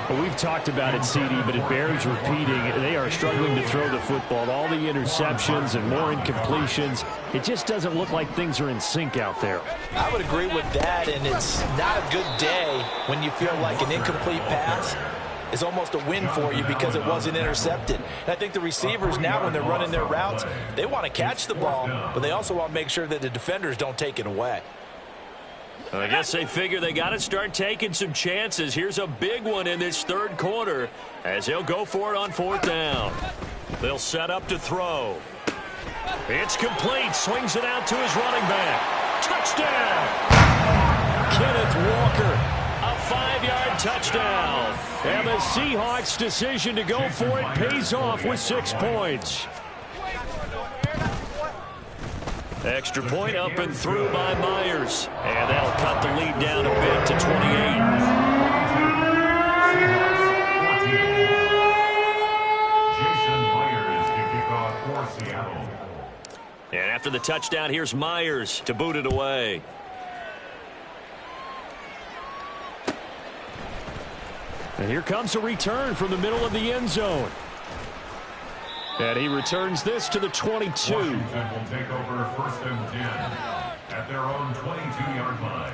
Well, we've talked about it, CD, but it bears repeating. They are struggling to throw the football. All the interceptions and more incompletions. It just doesn't look like things are in sync out there.
I would agree with that, and it's not a good day when you feel like an incomplete pass is almost a win for you because it wasn't intercepted. And I think the receivers now, when they're running their routes, they want to catch the ball, but they also want to make sure that the defenders don't take it away.
I guess they figure they got to start taking some chances. Here's a big one in this 3rd quarter as he'll go for it on 4th down. They'll set up to throw. It's complete. Swings it out to his running back. Touchdown! Kenneth Walker, a 5-yard touchdown. And the Seahawks' decision to go for it pays off with 6 points. Extra point up and through by Myers. And that'll cut the lead down a bit to 28.
Jason Myers to kick off for Seattle.
And after the touchdown, here's Myers to boot it away. And here comes a return from the middle of the end zone. And he returns this to the 22.
Washington will take over 1st and 10 at their own 22-yard line.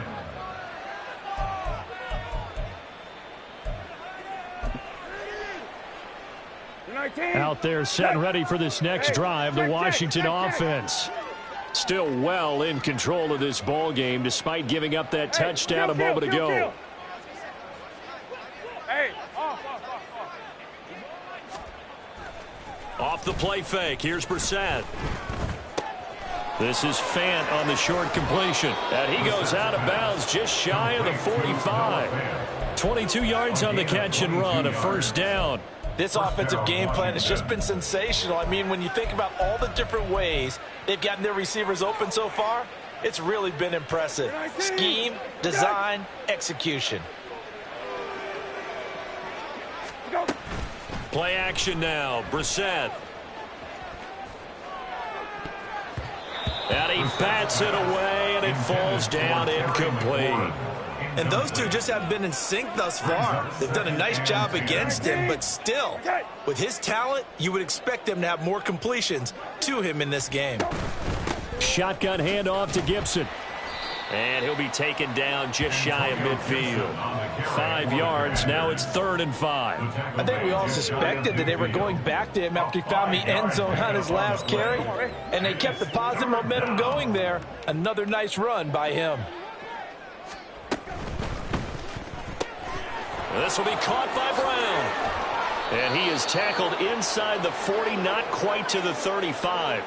Out there set and ready for this next drive, the Washington offense. Still well in control of this ball game despite giving up that touchdown a moment ago. Off the play fake, here's Brissett. This is Fant on the short completion. And he goes out of bounds just shy of the 45. 22 yards on the catch and run, a 1st down.
This offensive game plan has just been sensational. I mean, when you think about all the different ways they've gotten their receivers open so far, it's really been impressive. Scheme, design, execution.
Play action now. Brissett. And he bats it away, and it falls down incomplete.
And those two just haven't been in sync thus far. They've done a nice job against him, but still, with his talent, you would expect them to have more completions to him in this game.
Shotgun handoff to Gibson.
And he'll be taken down just shy of midfield. 5 yards. Now it's 3rd and 5.
I think we all suspected that they were going back to him after he found the end zone on his last carry, and they kept the positive momentum going there. Another nice run by him.
This will be caught by Brown.
And he is tackled inside the 40, not quite to the 35.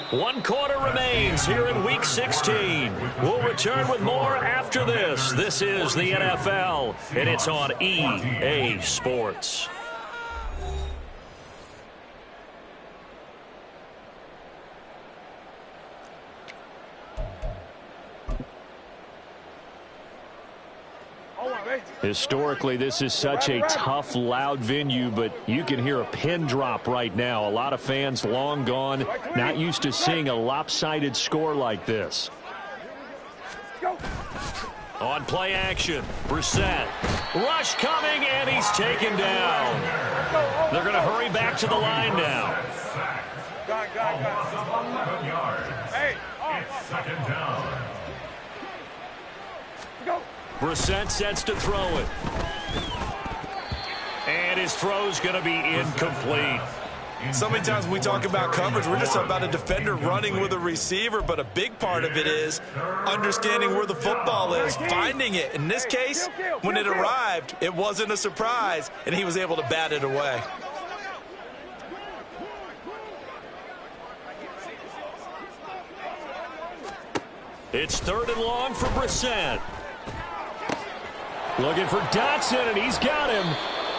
One quarter remains here in Week 16. We'll return with more after this. This is the NFL, and it's on EA Sports.
Historically, this is such a tough, loud venue, but you can hear a pin drop right now. A lot of fans long gone, not used to seeing a lopsided score like this.
On play action, Brissett. Rush coming, and he's taken down. They're going to hurry back to the line now.
It's 2nd down.
Brissett sets to throw it. And his throw's going to be incomplete.
So many times when we talk about coverage, we're just talking about a defender running with a receiver, but a big part of it is understanding where the football is, finding it. In this case, when it arrived, it wasn't a surprise, and he was able to bat it away.
It's 3rd and long for Brissett.
Looking for Dotson, and he's got him.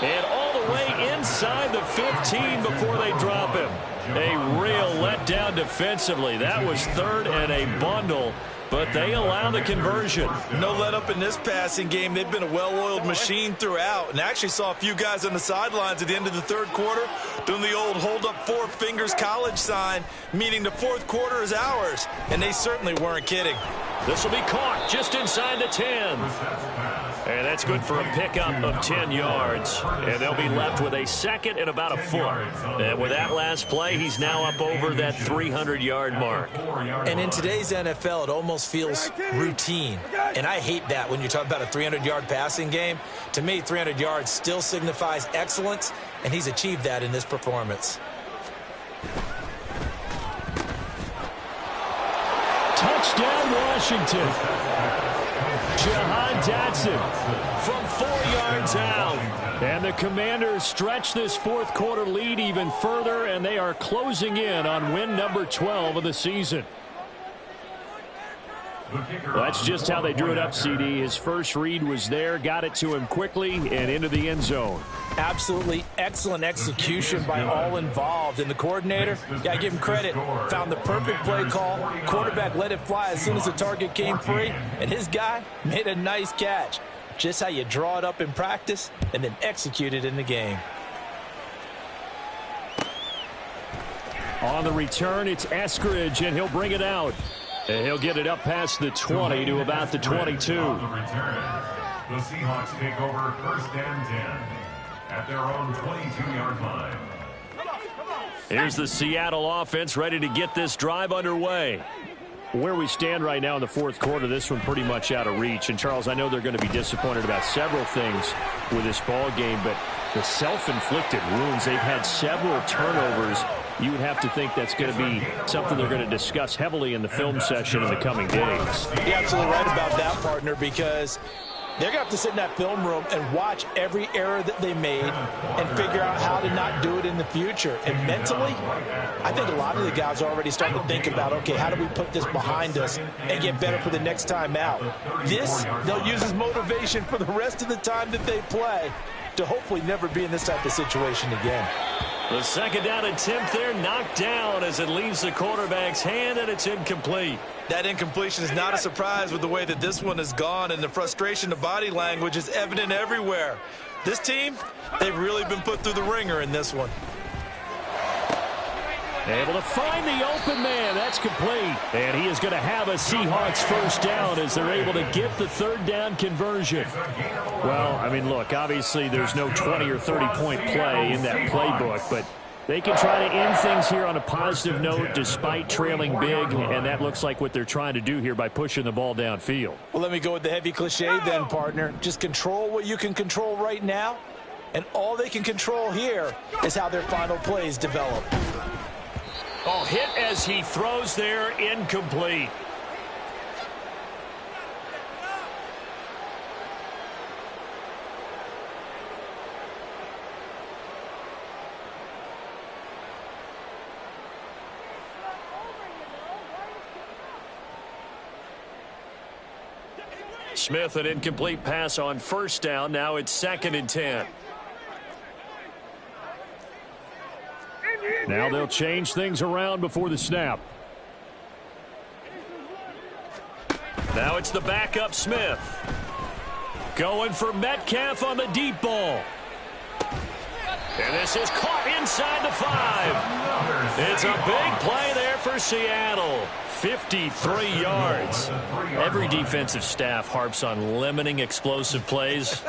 And all the way inside the 15 before they drop him. A real letdown defensively. That was 3rd and a bundle, but they allow the conversion.
No let up in this passing game. They've been a well-oiled machine throughout, and actually saw a few guys on the sidelines at the end of the 3rd quarter doing the old hold up 4 fingers college sign, meaning the 4th quarter is ours, and they certainly weren't kidding.
This will be caught just inside the 10. And that's good for a pickup of 10 yards. And they'll be left with a 2nd and about a foot. And with that last play, he's now up over that 300-yard mark.
And in today's NFL, it almost feels routine. And I hate that when you talk about a 300-yard passing game. To me, 300 yards still signifies excellence, and he's achieved that in this performance.
Touchdown, Washington. Jahan Dotson
from 4 yards out.
And the Commanders stretch this 4th quarter lead even further, and they are closing in on win number 12 of the season. Well, that's just how they drew it up, CD. His first read was there, got it to him quickly, and into the end zone.
Absolutely excellent execution by all involved. And the coordinator, got to give him credit, found the perfect play call. Quarterback let it fly as soon as the target came free, and his guy made a nice catch. Just how you draw it up in practice and then execute it in the game.
On the return, it's Eskridge, and he'll bring it out. And he'll get it up past the 20 to about the 22.
The Seahawks take over 1st and 10 at their own 22-yard line.
Here's the Seattle offense ready to get this drive underway.
Where we stand right now in the 4th quarter, this one pretty much out of reach. And, Charles, I know they're going to be disappointed about several things with this ball game, but the self-inflicted wounds, they've had several turnovers. You would have to think that's going to be something they're going to discuss heavily in the film session in the coming days.
You're absolutely right about that, partner, because they're going to have to sit in that film room and watch every error that they made and figure out how to not do it in the future. And mentally, I think a lot of the guys are already starting to think about, okay, how do we put this behind us and get better for the next time out? This, they'll use as motivation for the rest of the time that they play to hopefully never be in this type of situation again.
The second down attempt there knocked down as it leaves the quarterback's hand, and it's incomplete.
That incompletion is not a surprise with the way that this one has gone, and the frustration of body language is evident everywhere. This team, they've really been put through the ringer in this one.
Able to find the open man. That's complete. And he is going to have a Seahawks first down as they're able to get the third down conversion. Well, I mean, look, obviously there's no 20 or 30-point play in that playbook, but they can try to end things here on a positive note despite trailing big, and that looks like what they're trying to do here by pushing the ball downfield.
Well, let me go with the heavy cliche then, partner. Just control what you can control right now, and all they can control here is how their final plays develop.
Oh, hit as he throws there, incomplete.
Smith, an incomplete pass on first down. Now it's 2nd and 10.
Now they'll change things around before the snap.
Now it's the backup Smith. Going for Metcalf on the deep ball. And this is caught inside the 5. It's a big play there for Seattle. 53 yards. Every defensive staff harps on limiting explosive plays.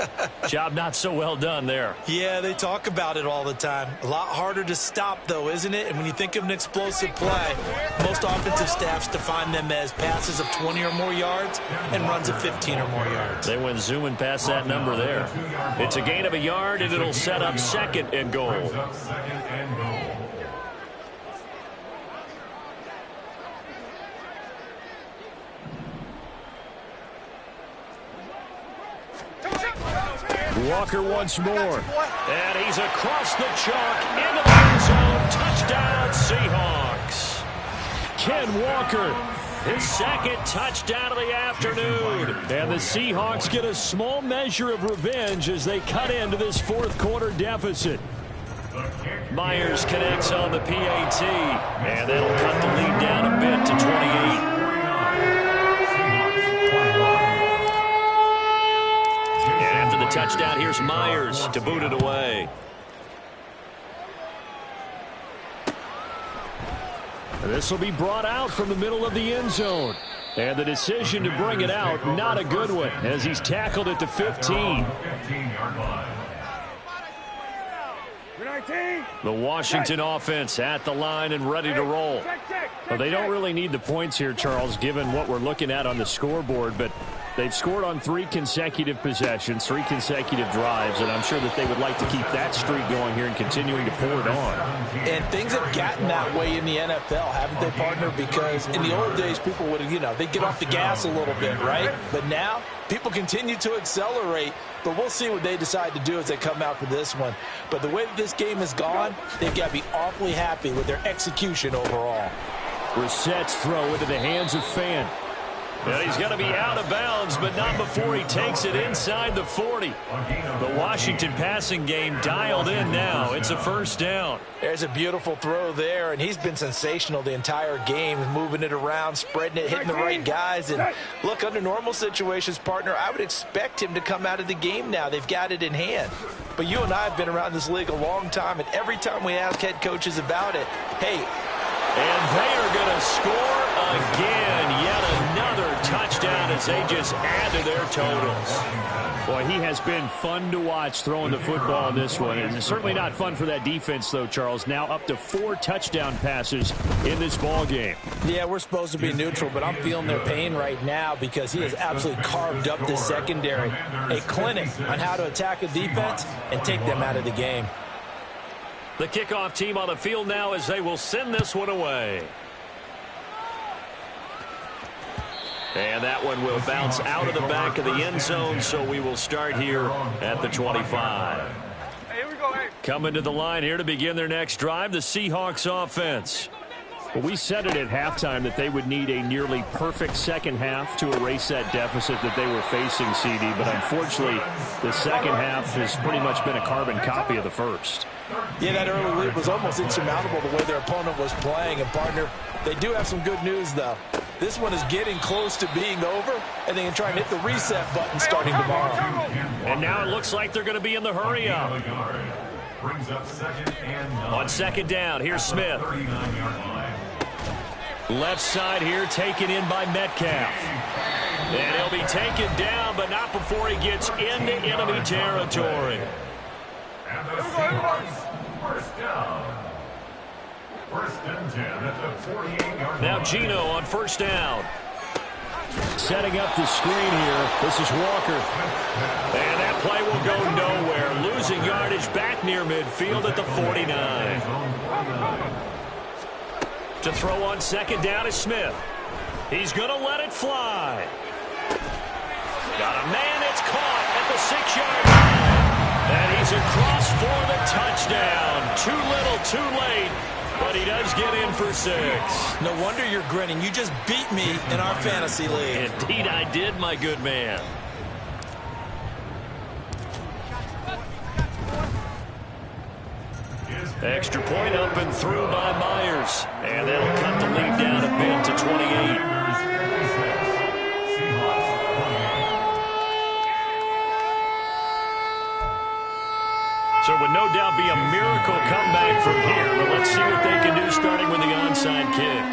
Job not so well done there.
Yeah, they talk about it all the time. A lot harder to stop, though, isn't it? And when you think of an explosive play, most offensive staffs define them as passes of 20 or more yards and runs of 15 or more yards.
They went zooming past that number there. It's a gain of a yard, and it'll set up 2nd and goal.
Walker once more.
And he's across the chalk into the end zone. Touchdown, Seahawks.
Ken Walker.
His 2nd touchdown of the afternoon.
And the Seahawks get a small measure of revenge as they cut into this 4th quarter deficit.
Myers connects on the PAT. And that'll cut the lead down a bit to 28. Touchdown. Here's Myers to boot it away.
This will be brought out from the middle of the end zone. And the decision to bring it out, not a good one, as he's tackled at the 15.
The Washington offense at the line and ready to roll.
Well, they don't really need the points here, Charles, given what we're looking at on the scoreboard, but they've scored on 3 consecutive possessions, 3 consecutive drives, and I'm sure that they would like to keep that streak going here and continuing to pour it on.
And things have gotten that way in the NFL, haven't they, partner? Because in the old days, people would, they'd get off the gas a little bit, right? But now, people continue to accelerate, but we'll see what they decide to do as they come out for this one. But the way that this game has gone, they've got to be awfully happy with their execution overall.
Brissett's throw into the hands of Fan.
And he's going to be out of bounds, but not before he takes it inside the 40. The Washington passing game dialed in now. It's a first down.
There's a beautiful throw there, and he's been sensational the entire game, moving it around, spreading it, hitting the right guys. And look, under normal situations, partner, I would expect him to come out of the game now. They've got it in hand. But you and I have been around this league a long time, and every time we ask head coaches about it, hey.
And they are going to score again. Yet another touchdown as they just add to their totals.
Boy, he has been fun to watch throwing the football in this one. And it's certainly not fun for that defense, though, Charles. Now up to 4 touchdown passes in this ball game.
Yeah, we're supposed to be neutral, but I'm feeling their pain right now because he has absolutely carved up this secondary. A clinic on how to attack a defense and take them out of the game.
The kickoff team on the field now as they will send this one away. And that one will bounce out of the back of the end zone, so we will start here at the 25.
Hey, here we go, hey.
Coming to the line here to begin their next drive, the Seahawks offense.
Well, we said it at halftime that they would need a nearly perfect second half to erase that deficit that they were facing, CD. But unfortunately, the second half has pretty much been a carbon copy of the first.
Yeah, that early lead was almost insurmountable the way their opponent was playing. And, partner, they do have some good news, though. This one is getting close to being over, and they can try and hit the reset button starting tomorrow.
And now it looks like they're going to be in the hurry up. On second down, here's Smith. Left side here taken in by Metcalf. And he'll be taken down, but not before he gets into enemy territory.
And the Seahawks, first down. First and 10 at the 48-yard line.
Now Geno on first down.
Setting up the screen here. This is Walker.
And that play will go nowhere. Losing yardage back near midfield at the 49. To throw on second down is Smith. He's going to let it fly. Got a man. It's caught at the 6-yard line. And he's across for the touchdown. Too little, too late. But he does get in for 6.
No wonder you're grinning. You just beat me in our fantasy league.
Indeed I did, my good man. Extra point up and through by Myers. And that'll cut the lead down a bit to 28. So it would no doubt be a miracle comeback from here, but let's see what they can do starting with the onside kick.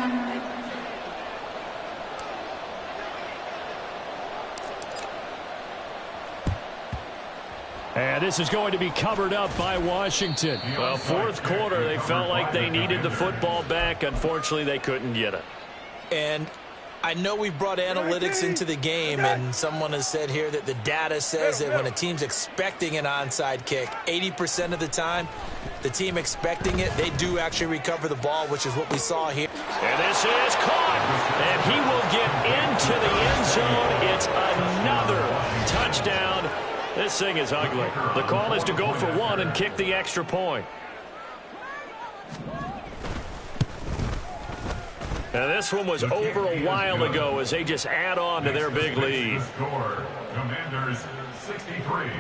And this is going to be covered up by Washington.
Well, fourth quarter, they felt like they needed the football back. Unfortunately, they couldn't get it.
And I know we brought analytics into the game, and someone has said here that the data says that when a team's expecting an onside kick, 80% of the time, the team expecting it, they do actually recover the ball, which is what we saw here.
And this is caught, and he will get into the end zone. It's another touchdown. This thing is ugly. The call is to go for one and kick the extra point. Now, this one was over a while ago as they just add on to their big lead.
Score, Commanders 63,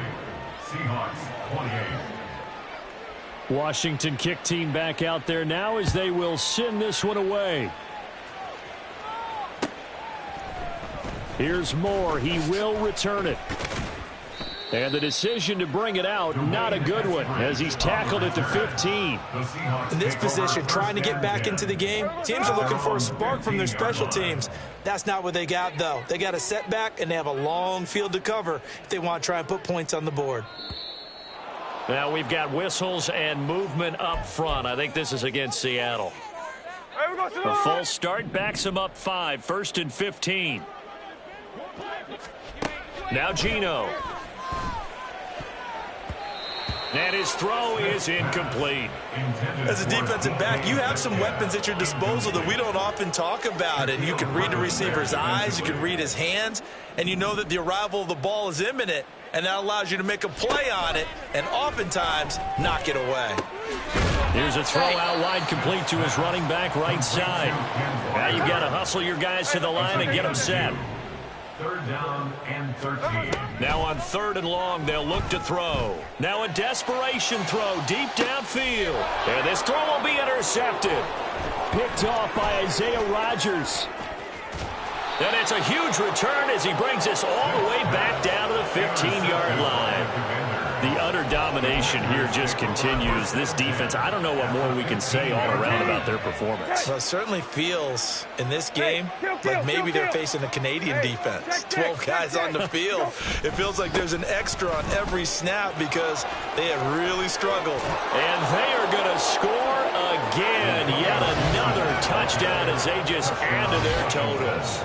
Seahawks 28.
Washington kick team back out there now as they will send this one away. Here's Moore. He will return it. And the decision to bring it out, not a good one, as he's tackled at the 15.
In this position, trying to get back into the game, teams are looking for a spark from their special teams. That's not what they got, though. They got a setback, and they have a long field to cover if they want to try and put points on the board.
Now we've got whistles and movement up front. I think this is against Seattle. A false start backs them up 5, first and 15. Now Geno. And his throw is incomplete.
As a defensive back, you have some weapons at your disposal that we don't often talk about. And you can read the receiver's eyes, you can read his hands, and you know that the arrival of the ball is imminent. And that allows you to make a play on it and oftentimes knock it away.
Here's a throw out wide, complete to his running back right side. Now you've got to hustle your guys to the line and get them set.
Third down and 13.
Now on third and long, they'll look to throw. Now a desperation throw deep downfield. And this throw will be intercepted.
Picked off by Isaiah Rodgers.
And it's a huge return as he brings us all the way back down to the 15-yard line. The utter domination here just continues. This defense, I don't know what more we can say all around about their performance.
Well, it certainly feels in this game like maybe they're facing a Canadian defense. 12 guys on the field. It feels like there's an extra on every snap because they have really struggled.
And they are going to score again. Yet another touchdown as they just add to their totals.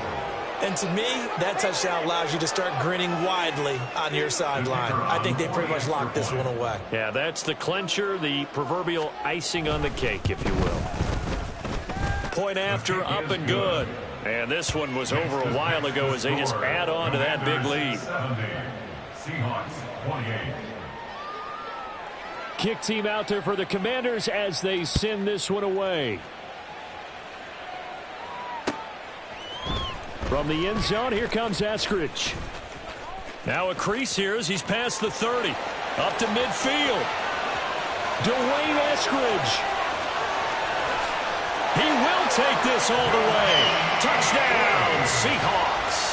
And to me, that touchdown allows you to start grinning widely on your sideline. I think they pretty much locked this one away.
Yeah, that's the clincher, the proverbial icing on the cake, if you will. Point after, up and good. And this one was over a while ago as they just add on to that big lead.
Seahawks 28.
Kick team out there for the Commanders as they send this one away. From the end zone, here comes Eskridge.
Now a crease here as he's past the 30. Up to midfield.
Dwayne Eskridge. He will take this all the way. Touchdown, Seahawks.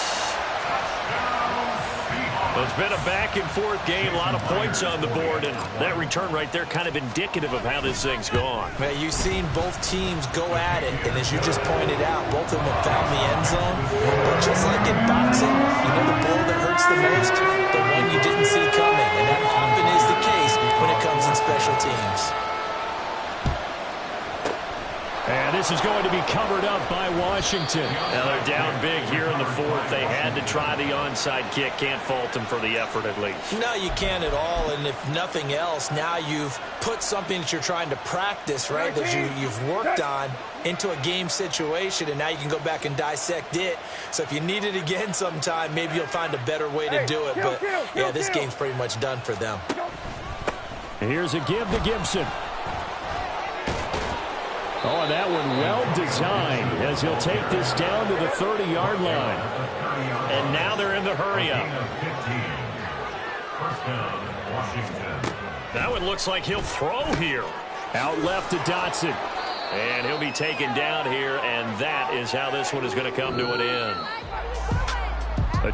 Well, it's been a back-and-forth game, a lot of points on the board, and that return right there kind of indicative of how this thing's gone.
Man, you've seen both teams go at it, and as you just pointed out, both of them have found the end zone. But just like in boxing, you know the blow that hurts the most? The one you didn't see coming, and that often is the case when it comes in special teams.
And this is going to be covered up by Washington.
Now they're down big here in the fourth. They had to try the onside kick. Can't fault them for the effort at least.
No, you can't at all. And if nothing else, now you've put something that you're trying to practice, right, that you've worked on into a game situation, and now you can go back and dissect it. So if you need it again sometime, maybe you'll find a better way to do it. But, yeah, this game's pretty much done for them.
Here's a give to Gibson. Oh, and that one well designed as he'll take this down to the 30-yard line.
And now they're in the hurry-up. That one looks like he'll throw here.
Out left to Dotson.
And he'll be taken down here, and that is how this one is going to come to an end.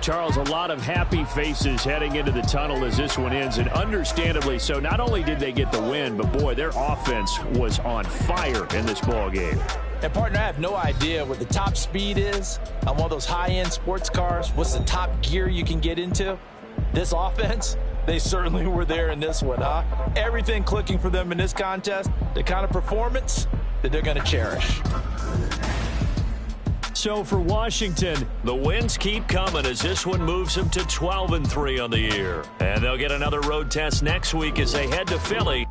Charles, a lot of happy faces heading into the tunnel as this one ends, and understandably so. Not only did they get the win, but, boy, their offense was on fire in this ball game.
And, partner, I have no idea what the top speed is on one of those high-end sports cars. What's the top gear you can get into? This offense, they certainly were there in this one, huh? Everything clicking for them in this contest, the kind of performance that they're going to cherish.
So for Washington,
the wins keep coming as this one moves them to 12-3 on the year. And they'll get another road test next week as they head to Philly.